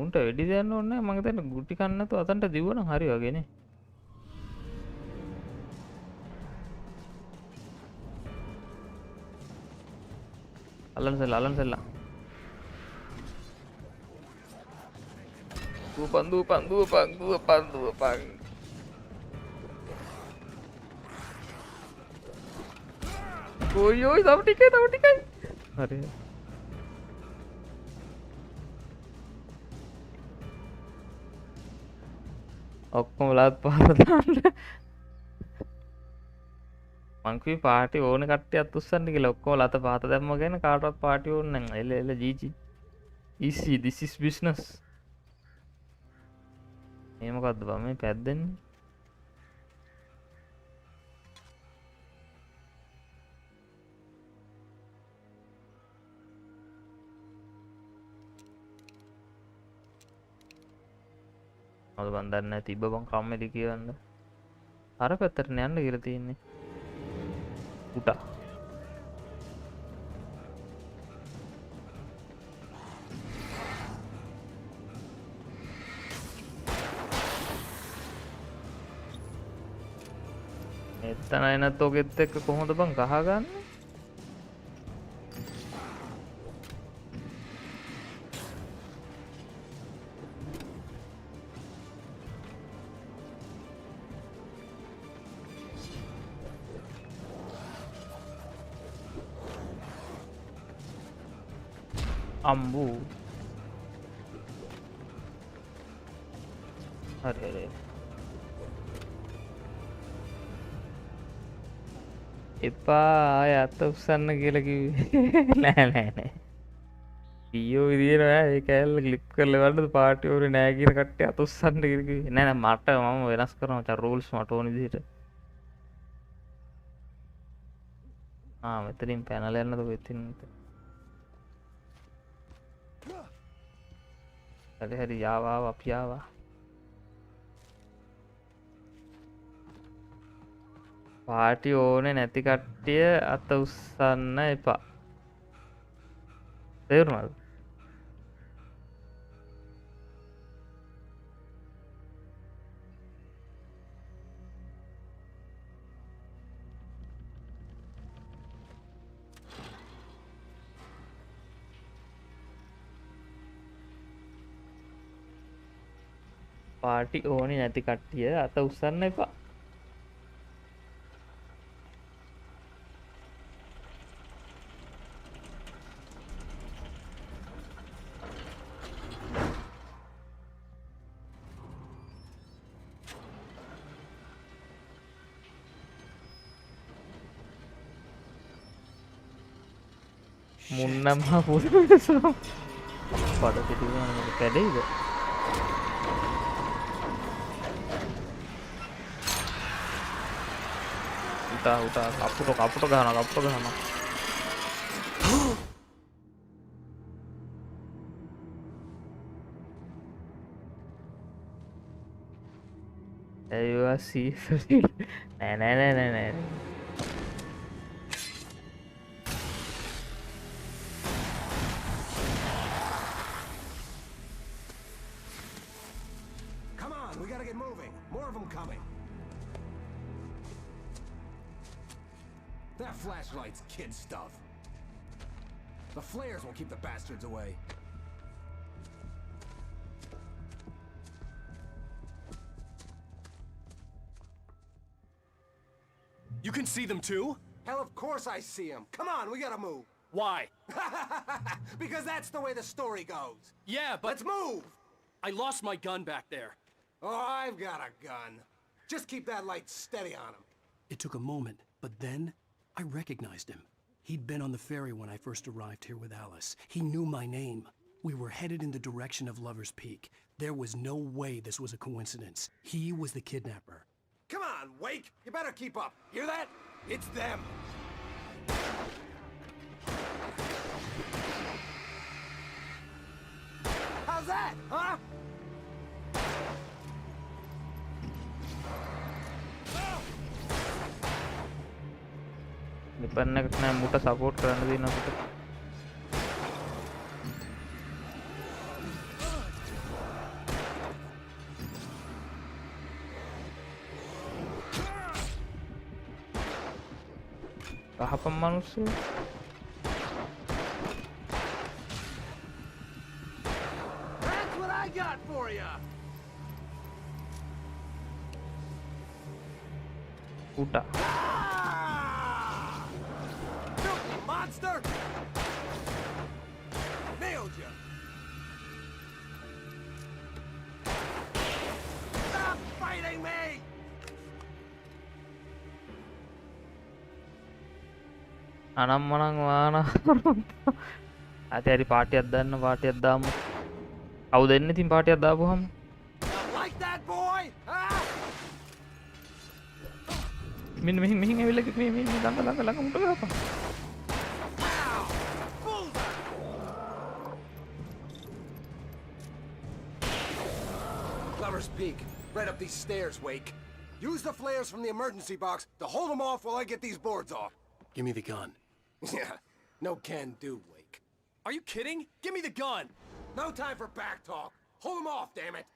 උන්ට වෙඩි දෙන්න ඕනේ නැහැ. මම හිතන්නේ ගුටි කන්න නැතුව අතන්ට දිව්වනම් හරි වගේනේ. අල්ලන්න සෙල්ලා. දුවපන්. ඔය් තව ටිකයි. හරි. ඔක්කොම ලාත් පාර දාන්න. මං කිව්වේ පාටි ඕන කට්ටියත් උස්සන්න කියලා. ඔක්කොම ලත පාත දැම්ම ගැන කාටවත් පාටි ඕනේ නැහැ. එල ජීජි. easy this is business. මේ මොකද්ද බං මේ පැද්දෙන්නේ? අද බන් දන්නේ නැහැ තිබ්බ බං කම්මැලි කියන්න. අර පැත්තට යන්න කියලා තියෙන්නේ. උටා. එතන එනත් ඔගෙත් එක්ක කොහොමද බං ගහගන්නේ? අම්බු. හරි. එපා ආය අත උස්සන්න කියලා කිව්වේ. නෑ. ඊයෝ විදියට ඒ කෑල්ල ක්ලික් කරලා වලද පාටි වල නෑ කියන කට්ටිය අත උස්සන්න කියලා කිව්වේ. නෑ මට මම වෙනස් කරනවා මචං රූල්ස් මට ඕන විදියට. මෙතනින් පැනල යන්නද කොහෙත්ින්. හරි ආවා අපි ආවා. පාටි ඕනේ නැති කට්ටිය අත උස්සන්න එපා. තේරුණාද? පාටි ඕනේ නැති කට්ටිය අත උස්සන්න එපා. මුන්නම්හා පුරුසෝ පද පිටිවන කැඩෙයිද? උටා කපුට ගහනවා. ඒවා සීසරි නෑ.
Come on, we gotta get moving. More of them coming. That flashlight's kid stuff. The flares will keep the bastards away.
You can see them too?
Hell, of course I see them. Come on, we gotta move.
Why?
Because that's the way the story goes.
Yeah, but...
Let's move!
I lost my gun back there.
Oh, I've got a gun. Just keep that light steady on him.
It took a moment, but then I recognized him. He'd been on the ferry when I first arrived here with Alice. He knew my name. We were headed in the direction of Lover's Peak. There was no way this was a coincidence. He was the kidnapper.
Come on, Wake! You better keep up. Hear that? It's them. How's that, huh?
Weapon එක නෑ මුට support කරන්න දෙන්න අපිට. කහපම් මිනිස්සු
That's what I got for you.
උටා
Filthy monster! Nailed you. Stop fighting me!
අනම්මනං වාන අතෑරි පාටියක් දාන්න පාටියක් දාමු. කවුද එන්නේ ඉතින් පාටියක් දාපුවම?
Like that, boy? Huh?
මෙහින් ඇවිල්ලා මේ ළඟ මුට ගහපන්.
Lover's Peak. Right up these stairs, Wake. Use the flares from the emergency box to hold them off while I get these boards off.
Give me the gun.
Yeah, no can do, Wake.
Are you kidding? Give me the gun!
No time for back talk. Hold them off, damn it.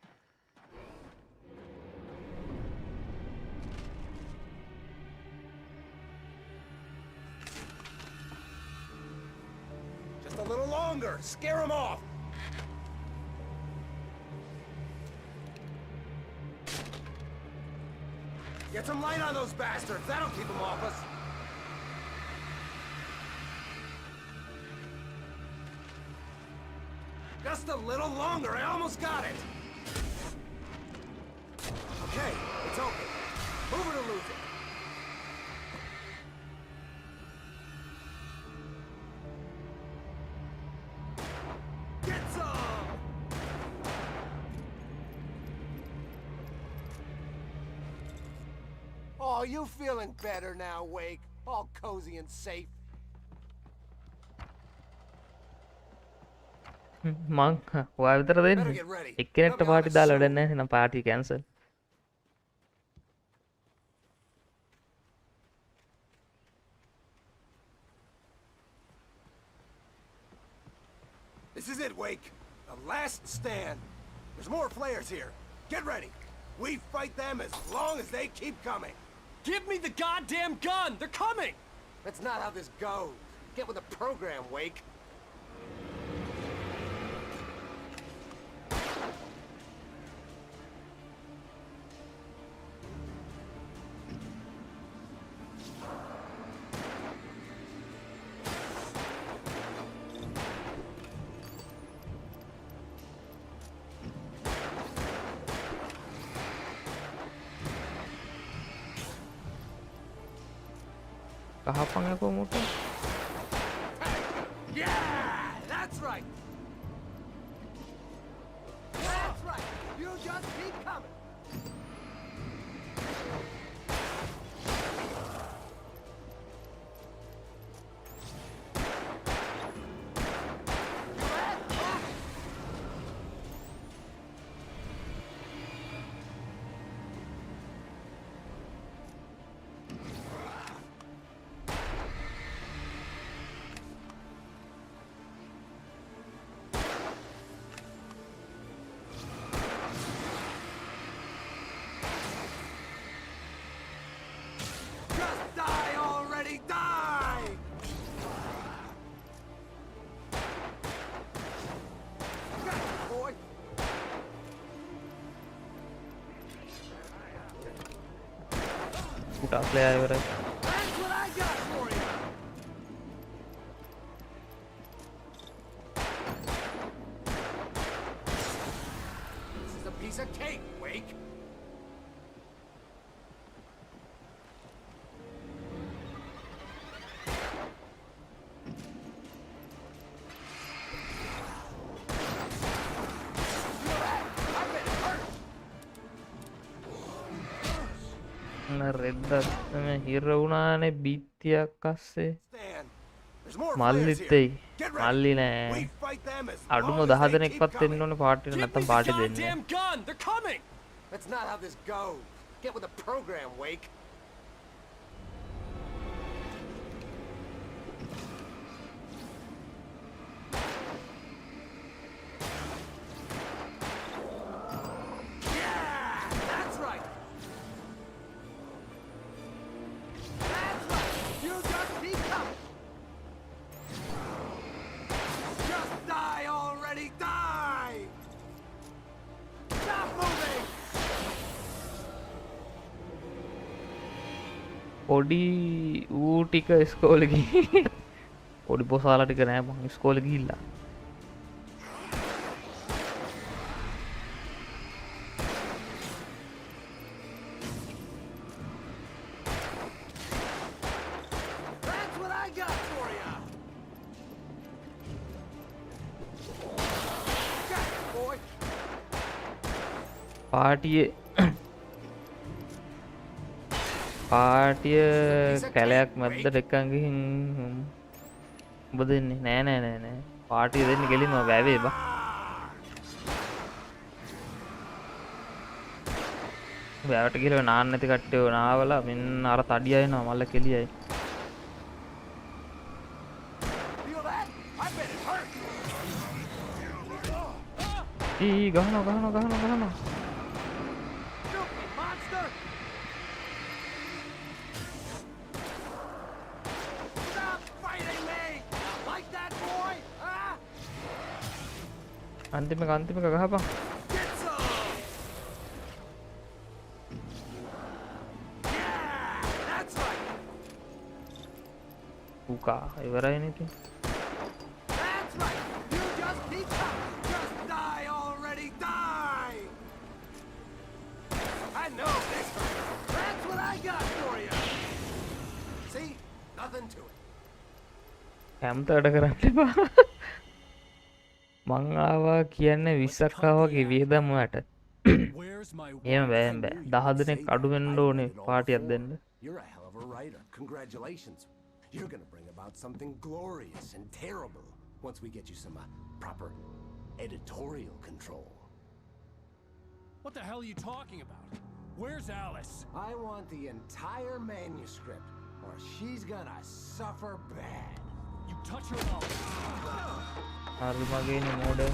Just a little longer. Scare them off. Get some light on those bastards. That'll keep them off us. Just a little longer. I almost got it. Okay, it's open. Move it or lose it. Get some! Oh, you feeling better now, Wake? All cozy and safe.
මං ඔයා විතර දෙන්න. එක්කෙනෙක්ට party දාලා වැඩක් නැහැ. එහෙනම් party cancel.
This is it, Wake. The last stand. There's more flares here. Get ready. We fight them as long as they keep coming.
Give me the goddamn gun! They're coming!
That's not how this goes. Get with the program, Wake.
Kahapang ako muto.
Yeah, that's right. That's right. You just keep coming.
Udah play aja berarti.
That's what I got for you. This is a piece of cake, Wake.
Red මේ හිර වුණානේ බීත්තියක් අස්සේ මල්ලිත් එයි මල්ලි නෑ අඩුම 10 දෙනෙක්වත් එන්න ඕනේ පාටියට නැත්තම් පාටි දෙන්නේ
That's not how this goes. Get with the program, Wake.
පොඩි ඌ ටික ඉස්කෝලේ ගිහින් පොඩි පොසාලා ටික නෑ මං ඉස්කෝලේ ගිහිල්ලා
That's what I got for you. Got it, boy.
පාටියේ පාටිය කැලයක් මැද්දට එක්කන් ගිහින් ඔබ දෙන්නේ නෑ නෑ නෑ නෑ පාටිය දෙන්නේ ගෙලින්ම වැවේ බා වැවට ගිහලා නාන්න නැති කට්ටියව නාවලා මෙන්න අර තඩිය එනවා මල්ල කෙලියයි ඊ ගහනවා අන්තිමක ගහපන් උකා ඉවරයි නේ හැමත වැඩ කරන්න එපා මං ආවා කියන්නේ 20ක් ආවා වගේ වියදම් වලට එහෙම බෑ 10 දෙනෙක් අඩු වෙන්න ඕනේ පාටියක් දෙන්න
You're a hell of a writer. Congratulations. You're gonna bring about something glorious and terrible once we get you some proper editorial control.
What the hell are you talking about? Where's Alice?
I want the entire manuscript, or she's gonna suffer bad.
You
ARMAGGEDDON mode.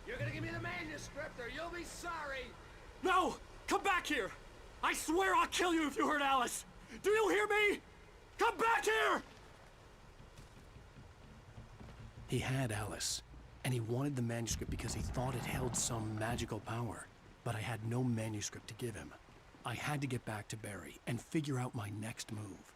You're gonna give me the manuscript or you'll be sorry!
No! Come back here! I swear I'll kill you if you hurt Alice! Do you hear me? Come back here!
He had Alice, and he wanted the manuscript because he thought it held some magical power. But I had no manuscript to give him. I had to get back to Barry and figure out my next move.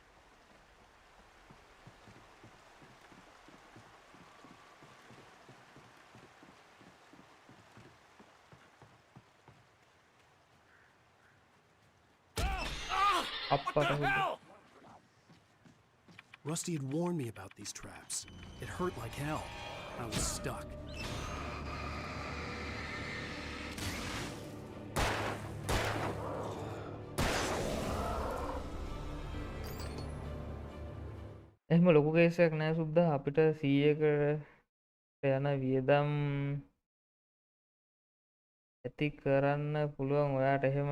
What the hell?
Rusty had warned me about these traps. It hurt like hell. I was stuck.
එහෙම ලොකු කේසයක් නෑ සුද්දා අපිට 100කට යන වියදම් ඇති කරන්න පුළුවන් ඔයාට එහෙම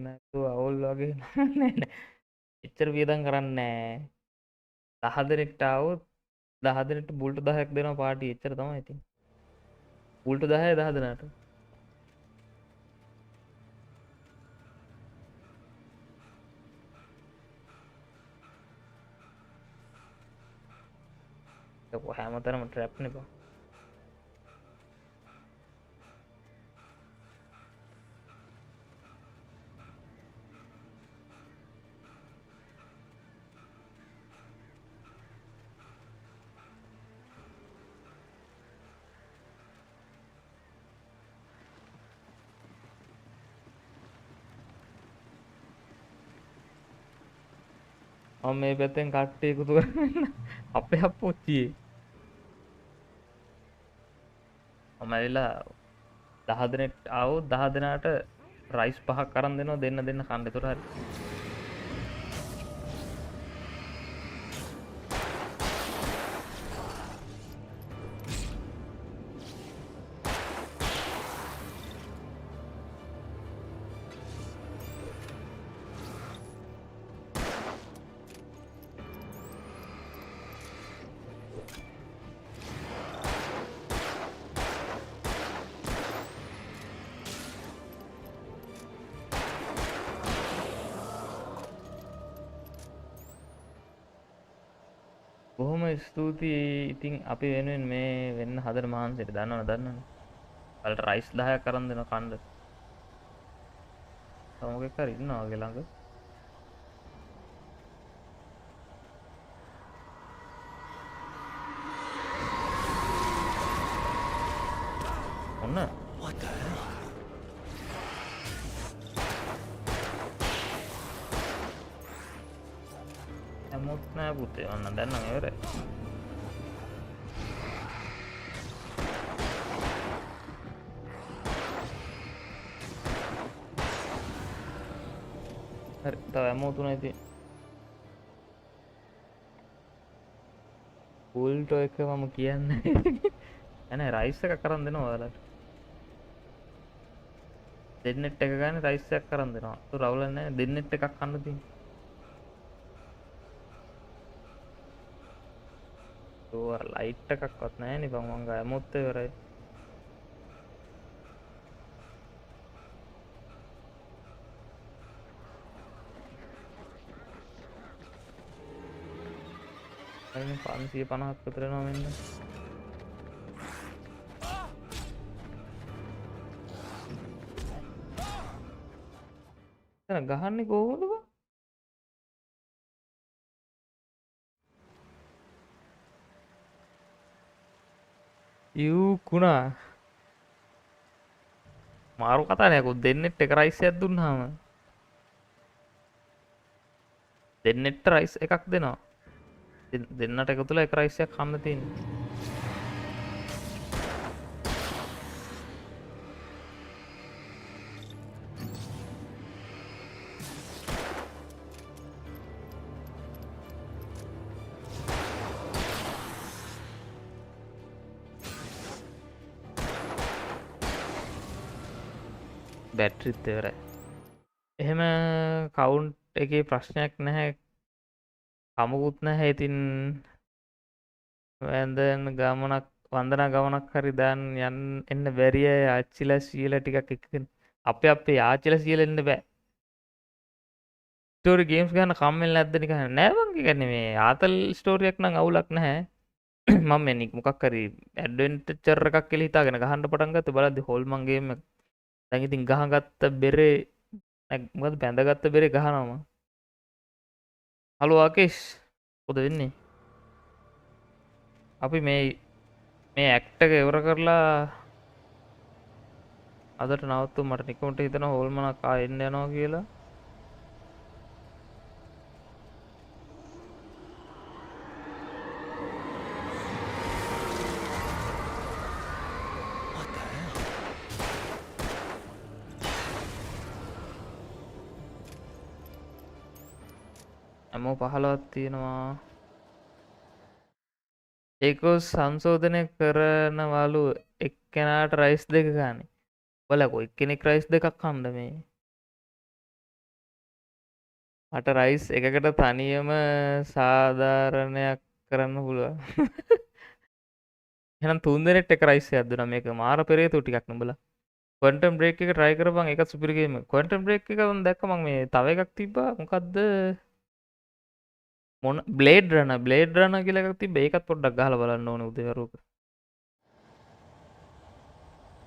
නැතුව අවුල් වගේ නෑ එච්චර වියදම් කරන්නේ නෑ 10 දෙනෙක්ට આવොත් 10 දෙනෙක්ට බුල්ට් 10ක් දෙනවා පාටි එච්චර තමයි ඉතින් බුල්ට් 10 10 දෙනාට ඒක හැමතැනම ට්‍රැප් නේ බං මම මේ පැත්තෙන් කට්ටිය එකතු කරන්න අපේ අප්පුච්චියේ මම ඇවිල්ලා 10 දෙනෙක් ආවොත් 10 දෙනාට රයිස් 5ක් අරන් දෙනවා දෙන්න කන්න. ඒතර හරි. බොහොම ස්තුතියි ඉතින් අපි වෙනුවෙන් මේ වෙන්න හදන මහන්සියට දන්නවනේ ඔයාලට රයිස් 10ක් අරන් දෙනවා කන්න මොකෙක් හරි ඉන්නවා වගේ ළඟ ඔන්න
What the hell?
හැමෝත් නෑ පුතේ ඔන්න දැන් නම් ඉවරයි හරි තව හැමෝත් උනා ඉතින් බුල්ට් එක මම කියන්නේ එනේ රයිස් එකක් අරන් දෙනවා ඔයාලට දෙන්නෙත් එක ගන්න රයිස් එකක් අරන් දෙනවා ඒක රවුල නැහැ දෙන්නෙත් එකක් කන්න තියෙන්නේ ඔය ලයිට් එකක්වත් නැහැ නේ බං මං ගාය මොත් ඉවරයි අයිනේ 550ක් විතර එනවා මෙන්න එතන ගහන්නේ කොහොමද බං කුණා මාරු කතානයක් දෙන්නෙත් එක රයිස් එකක් දුන්නාම දෙන්නෙත් රයිස් එකක් දෙනවා දෙන්නට එකතුලා එක රයිස් එකක් කන්න තියෙන්නේ බැටරිත් ඉවරයි. එහෙම කවුන්ට් එකේ ප්‍රශ්නයක් නැහැ. කමකුත් නැහැ. ඉතින් වන්දනා ගමනක් හරි දාන්න එන්න බැරිය ආච්චිලා සීලා ටිකක් එකගෙන. අපේ ආච්චිලා සීලා එන්න බෑ. ස්ටෝරි ගේම්ස් ගන්න කම්මෙල් නැද්ද නිකන් නෑ මං කියන්නේ මේ ආතල් ස්ටෝරියක් නම් අවුලක් නැහැ. මම මේ මොකක් හරි ඇඩ්වෙන්චර් එකක් කියලා හිතාගෙන ගහන්න පටන් ගත්තා. බලද්දි හොල්මන් ගේම් එක. දැන් ඉතින් ගහගත්ත බෙරේ මොකද බැඳගත්ත බෙරේ ගහනවා මම. හලෝ ආකේෂ් මොකද වෙන්නේ? අපි මේ ඇක්ට් එක ඉවර කරලා අදට නවත්තු. මට නිකමට හිතෙනවා හොල්මනක් එන්න යනවා කියලා. හැමෝ 15ක් තියෙනවා. ඒක සංශෝධනය කරනවලු එක්කෙනාට රයිස් 2 ගන්න. බලකෝ එක්කෙනෙක් රයිස් 2ක් කන්න මේ. මට රයිස් එකකට තනියම සාධාරණයක් කරන්න පුළුවන්. එහෙනම් 3 දෙනෙක්ට එක රයිස් එකක් දුන්නා. මේක මාර පෙරේතු ටිකක් නුඹලා. ක්වොන්ටම් බ්‍රේක් එක try කරපන්. ඒකත් සුපිරි ගේම් එක. ක්වොන්ටම් බ්‍රේක් එක මම දැක්ක මම මේ තව එකක් තිබ්බා. මොකද්ද? බ්ලේඩ් රන කියලා එකක් තිබ්බ. ඒකත් පොඩ්ඩක් ගහලා බලන්න ඕනේ උදේවරුක.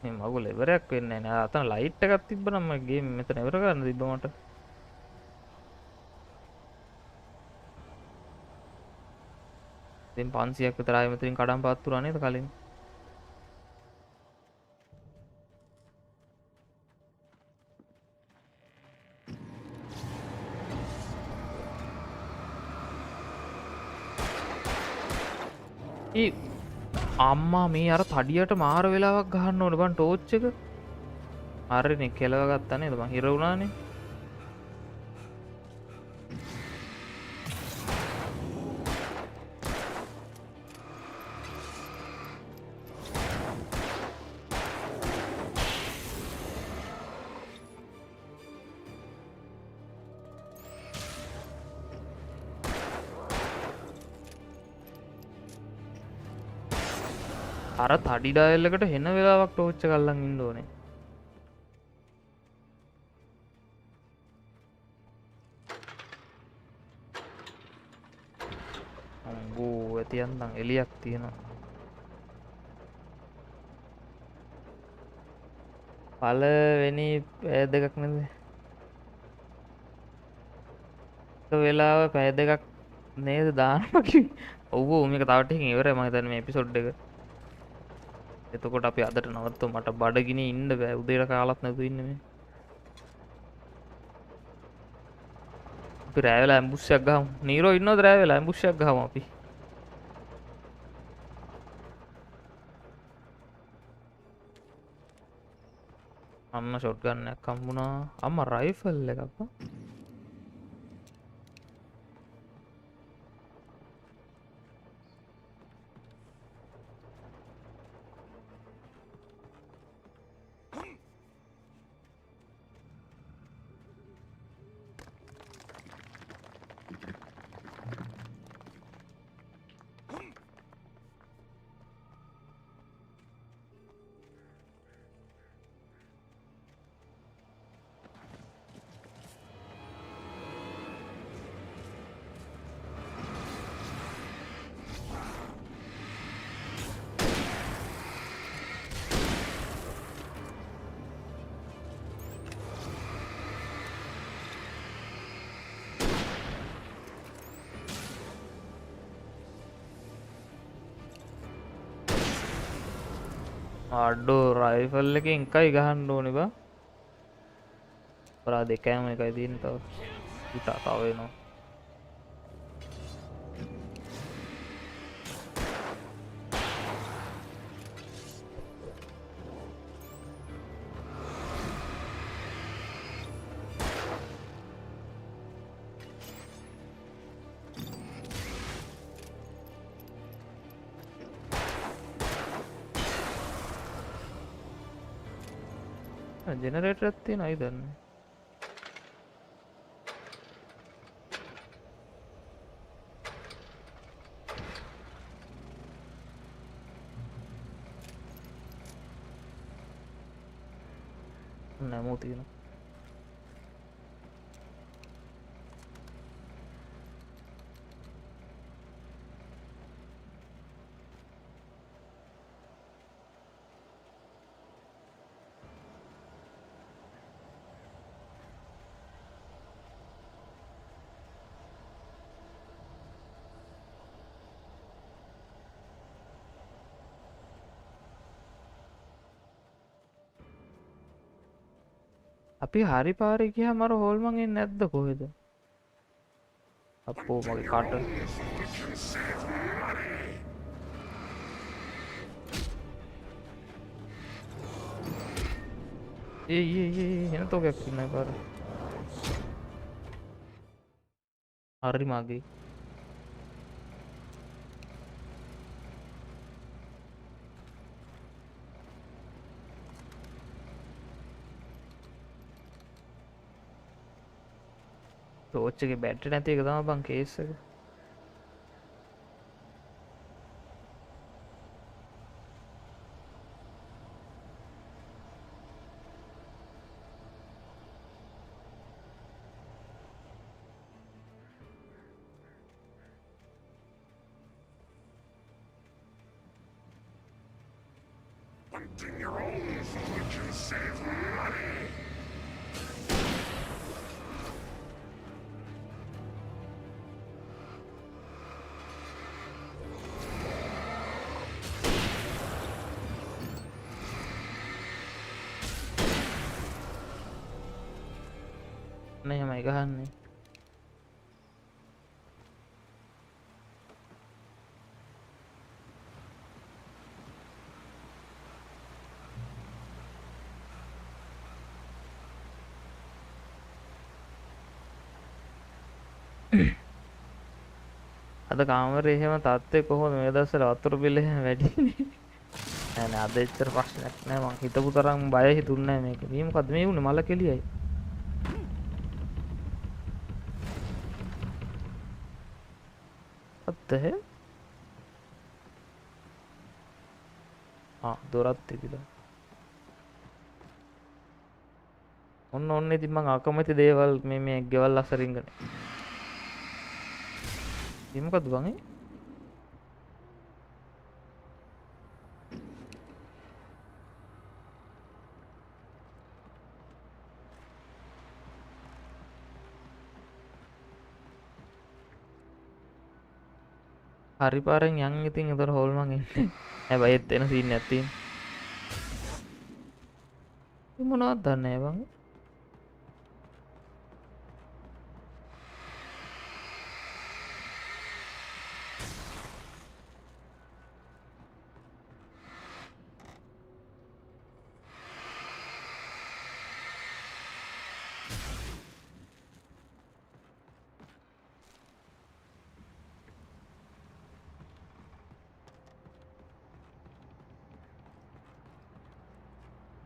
මේ මගුල ඉවරයක් වෙන්නේ නැහැ. අතන ලයිට් එකක් තිබ්බනම් මම ගේම් මෙතන ඉවර කරන්න තිබ්බ මට. දැන් 500ක් විතර ආයෙ මෙතනින් කඩන් පාත්තුරා නේද කලින්. අම්මා මේ අර තඩියට මාර වෙලාවක් ගහන්න ඕනේ බං ටෝච් එක. හරිනේ කෙලව ගත්තා නේද මං හිර වුණානේ. අර තඩි ඩයල් එකට හෙන වෙලාවක් ටෝච් එක අල්ලන් ඉන්න ඕනේ. අම්බෝ ඇති යන්තම් එලියක් තියෙනවා. පළවෙනි පැය දෙකක් නේද? එක වෙලාව පැය දෙකක් නේද දානවා කිව්වේ. ඔව් මේක තව ටිකකින් ඉවරයි මම හිතන්නේ මේ එපිසෝඩ් එක. එතකොට අපි අදට නවත්තමු. මට බඩගිනි ඉන්න බෑ. උදේට කාලත් නැතුව ඉන්නේ මේ. අපි රෑ වෙලා ඇම්බුස් එකක් ගහමු. නීරෝ ඉන්නවද රෑ වෙලා ඇම්බුස් එකක් ගහමු අපි. අම්මා ෂොට් ගන් එකක් හම්බුණා. අම්මා රයිෆල් එකක් බා. අඩෝ රයිෆල් එකෙන් එකයි ගහන්න ඕනේ බා. පරා දෙකම එකයි තියෙන්නේ තව. හිතා තව වෙනවා. ජෙනරේටර් එකක් තියෙනවා අයිද දන්නේ. නැමෝ තියෙනවා. අපි හරි පාරේ ගියාම අර හොල්මන් එන්නේ නැද්ද කොහෙද? අප්පෝ මගේ කාට. එන තෝගයක් ඉන්නයි පාර. හරි මගේ. ටෝච් එකේ බැටරි නැති එක තමයි බං කේස් එක. එහෙමයි ගහන්නේ. අද කාමරේ එහෙම තාත්තේ කොහොමද මේ දවස්වල වතුර බිල එහෙම වැඩිනේ. නෑ අද එච්චර ප්‍රශ්නයක් නෑ මං හිතපු තරම් බය හිතුන්නේ නෑ මේක. මේ මොකද්ද මේ වුනේ මල කෙලියයි. What the hell? දොරත් තිබිලා. ඔන්න ඉතින් මං අකමැති දේවල් මේ ගෙවල් අසරින්ගනේ. මේ මොකද්ද බං ඒ? හරි පාරෙන් යන් ඉතින් ඒතර හොල්මන් ඉන්නේ. හැබැයි එත් එන සීන් එකක් තියෙනවා. මේ මොනවද දන්නේ බං?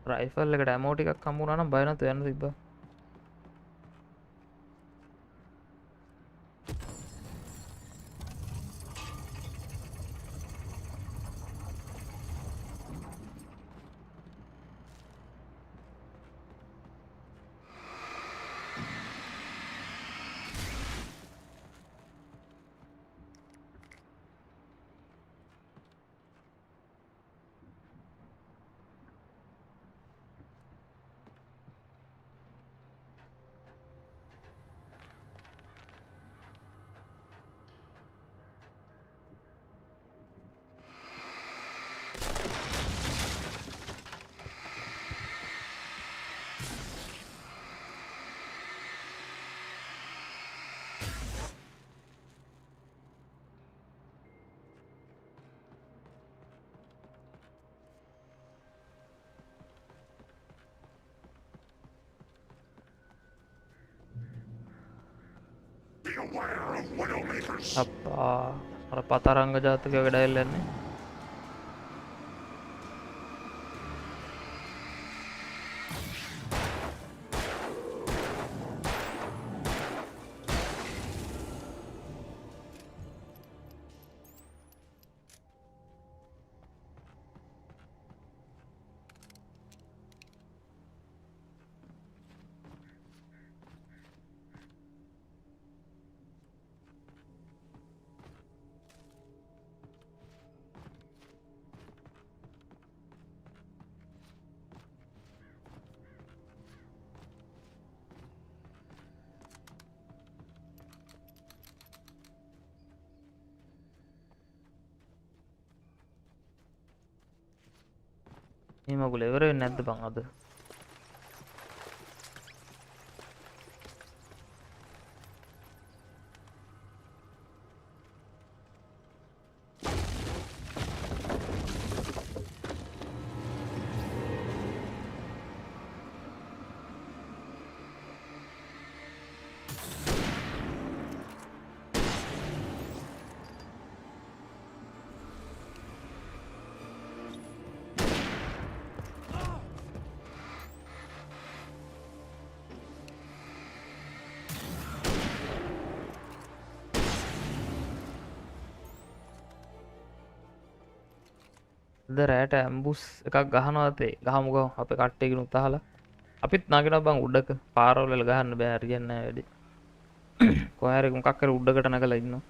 රයිෆල් එකට ඇමෝ ටිකක් හම්බ වුණා නම් බය නැතුව යන්න තිබ්බා. අප්පා අර පතරංග ජාතකයක ඩයල් යන්නේ. මේ මගුල ඉවර වෙන්නේ නැද්ද බං අද? රෑට ඇම්බුස් එකක් ගහනවාතේ ගහමුග අපේ කට්ටයකින් උත්හලා අපිත් නාගෙන බං උඩක පාරවල ගහන්න බෑ හරියන්නේ නැහැ වැඩි. කොහේ හරි මොකක් කර උඩකට නගලා ඉන්නවා.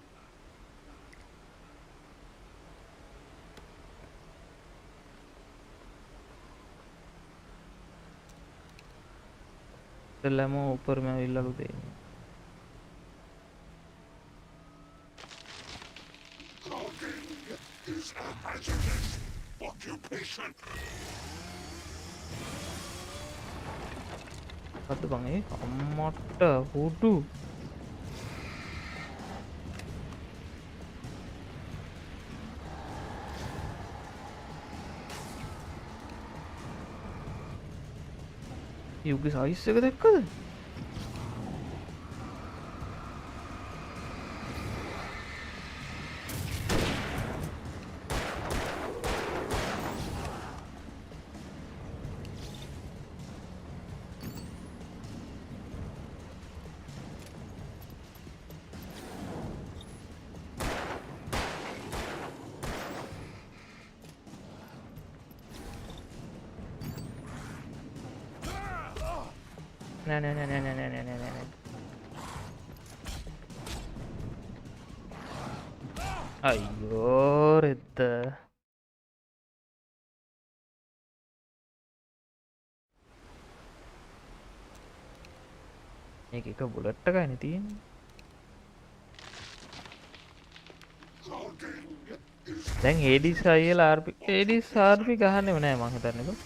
දෙලම උඩර මම ඉල්ලලු දෙන්නේ.
Is ARMAGGEDDON's occupation.
What bang eh? Amat hudu. Yugi size එක දැක්කද? No. අයියෝ රෙද්ද මේක එක බුලට් එකයිනේ තියෙන්නේ. දැන් ADS අයියලා ADS RP ගහන්නේම නෑ මං හිතන්නේ.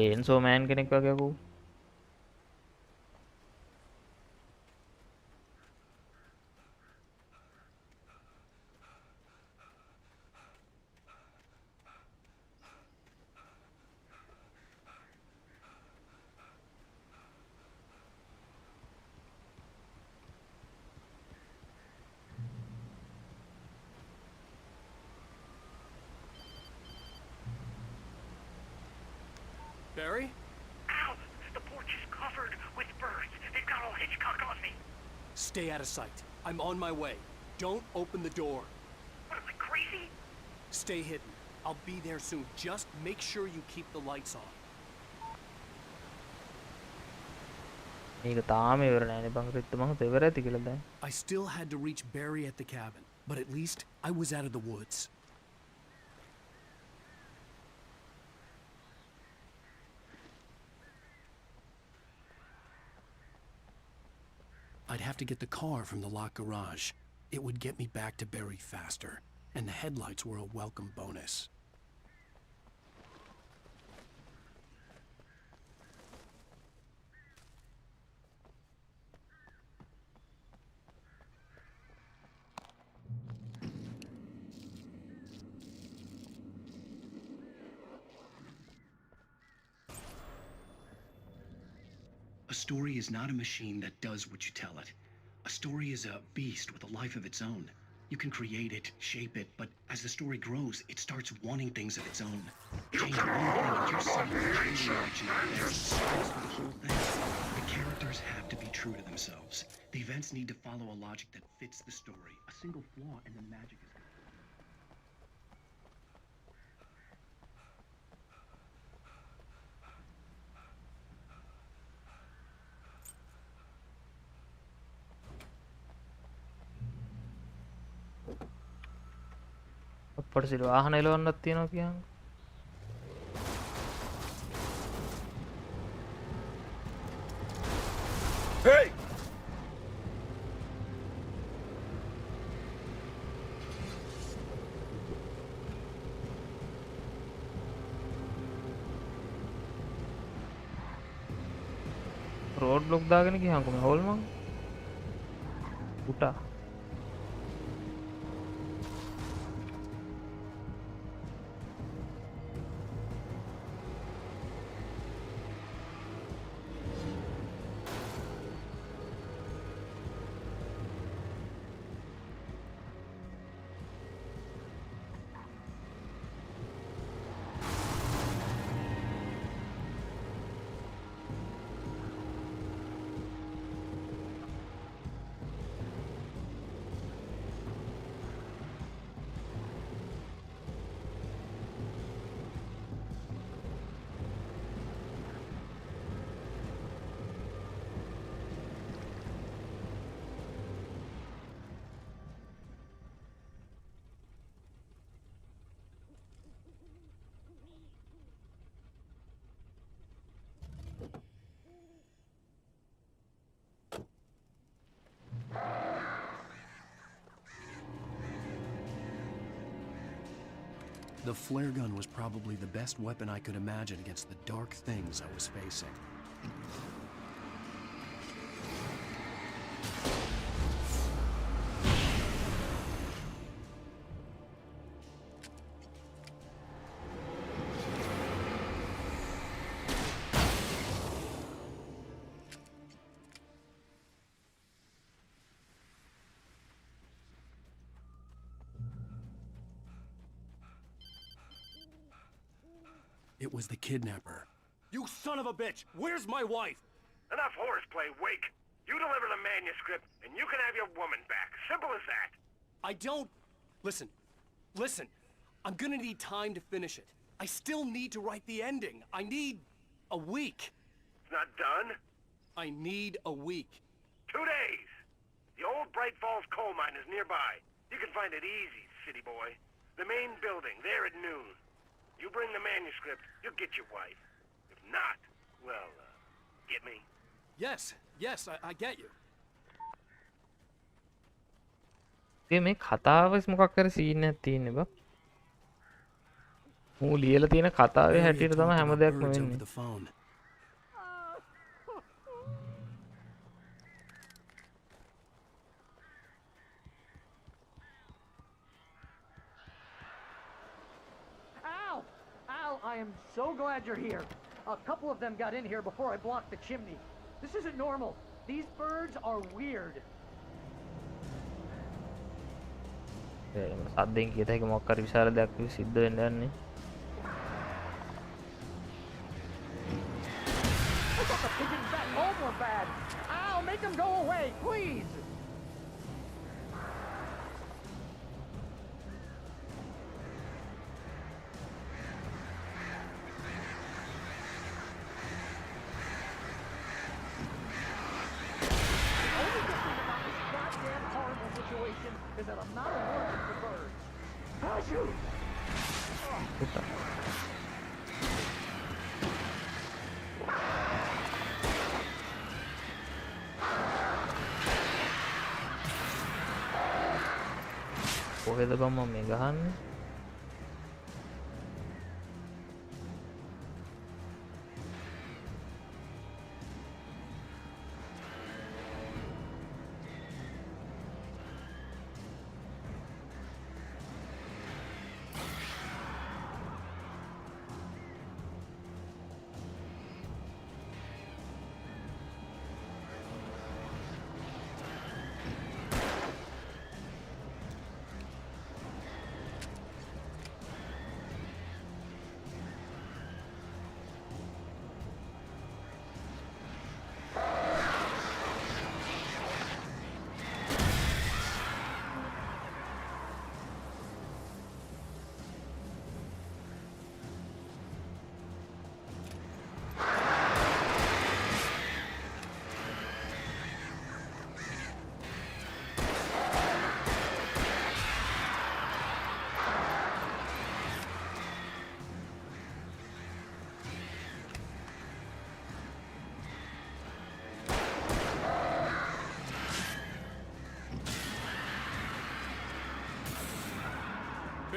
Chainsaw Man කෙනෙක් වගේ අකෝ.
Barry?
Ow! The porch is covered with birds. They've got all Hitchcock on me.
Stay out of sight. I'm on my way. Don't open the door.
What am I, crazy?
Stay hidden. I'll be there soon. Just make sure you keep the lights on.
මේක තාම ඉවර නෑනේ බං රිත් මං ඉවර ඇති කියලා දැන්.
I still had to reach Barry at the cabin, but at least I was out of the woods. I'd have to get the car from the locked garage. It would get me back to Barry faster, and the headlights were a welcome bonus.
A story is not a machine that does what you tell it. A story is a beast with a life of its own. You can create it, shape it, but as the story grows, it starts wanting things of its own. Change one thing and you're suddenly changing the action of the whole thing. The characters have to be true to themselves. They The events need to follow a logic that fits the story. A single flaw and the magic is gone.
අපට සිල් වාහන එලවන්නත් තියෙනවා කියන්.
Hey!
Road block දාගෙන ගියාන්කො මේ hall මං. උටා.
The flare gun was probably the best weapon I could imagine against the dark things I was facing. It was the kidnapper.
You son of a bitch! Where's my wife?
Enough horseplay, Wake. You deliver the manuscript, and you can have your woman back. Simple as that.
I don't... Listen. Listen. I'm gonna need time to finish it. I still need to write the ending. I need... a week.
It's not done?
I need a week.
2 days. The old Bright Falls coal mine is nearby. You can find it easy, city boy. The main building, there at noon. You bring the manuscript, you'll get your wife. If not, well, get me?
Yes, yes, I get you.
මේ කතාවස් මොකක් කර scene එකක් තියෙන්නේ බා. මූ ලියලා තියෙන කතාවේ හැටියට තමයි හැම දෙයක්ම වෙන්නේ.
I am so glad you're here. A couple of them got in here before I blocked the chimney. This isn't normal. These birds are weird.
සද්දෙන් කියත හැකි මොකක් හරි විශාල දෙයක් සිද්ධ වෙන්න යන්නේ.
I thought the pigeons back home were bad. Ow, make them go away, please. Is that I'm not allergic to birds. Shoot!
කොහෙද බම්ම මේ ගහන්නේ?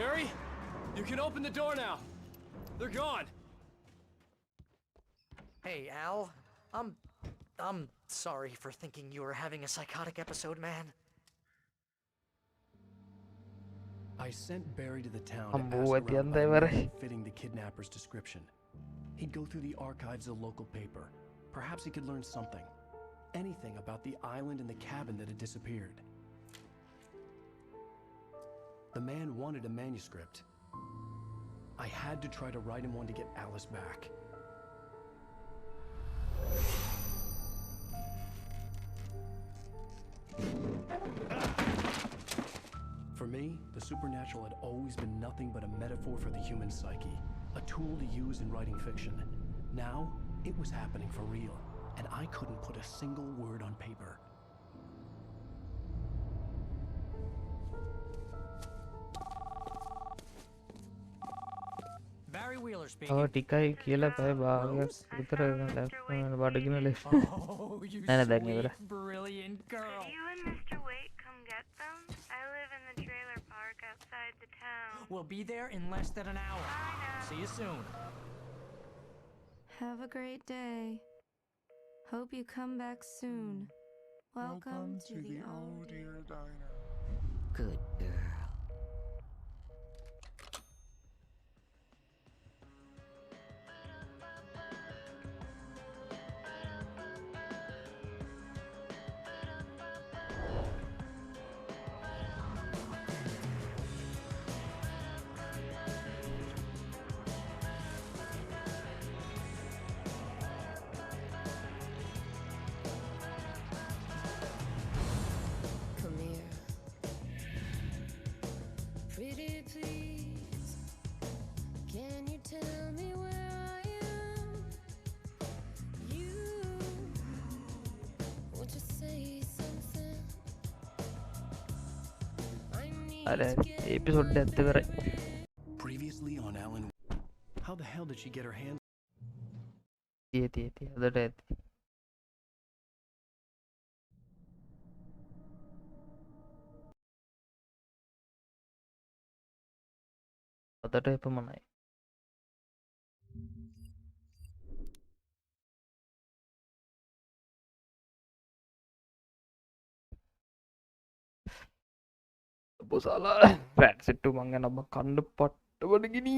Barry, you can open the door now. They're gone.
Hey, Al. I'm sorry for thinking you were having a psychotic episode, man.
I sent Barry to the town
Ambu,
to ask
at the
around
end
by a
they were-
man fitting the kidnapper's description. He'd go through the archives of the local paper. Perhaps he could learn something. Anything about the island and the cabin that had disappeared. The man wanted a manuscript. I had to try to write him one to get Alice back. For me, the supernatural had always been nothing but a metaphor for the human psyche, a tool to use in writing fiction. Now, it was happening for real, and I couldn't put a single word on paper.
Barry Wheeler
තව
speaking.
ටිකයි කියලා පැය භාගයක් විතර බඩගින ලෙස
Oh, you
නෑ දැන් ඉවර.
sweet, brilliant girl.
You and Mr. Wake come get them? I live in the trailer park outside the town.
We'll be there in less than an hour. See you soon.
Have a great day. Hope you come back soon. Welcome to the old dear diner.
Good girl.
Come here. Pretty please. Can you tell me where I am? You want to say something? I need
අර
to get
episode එකත් ඉවරයි.
Previously on Alan... How the hell did she get her hands...
තිය අදට ඇති. අදට එපමණයි. බොසාලා rat සිට්ටු මං ගැන කණ්ඩ පට්ට බඩගිනී.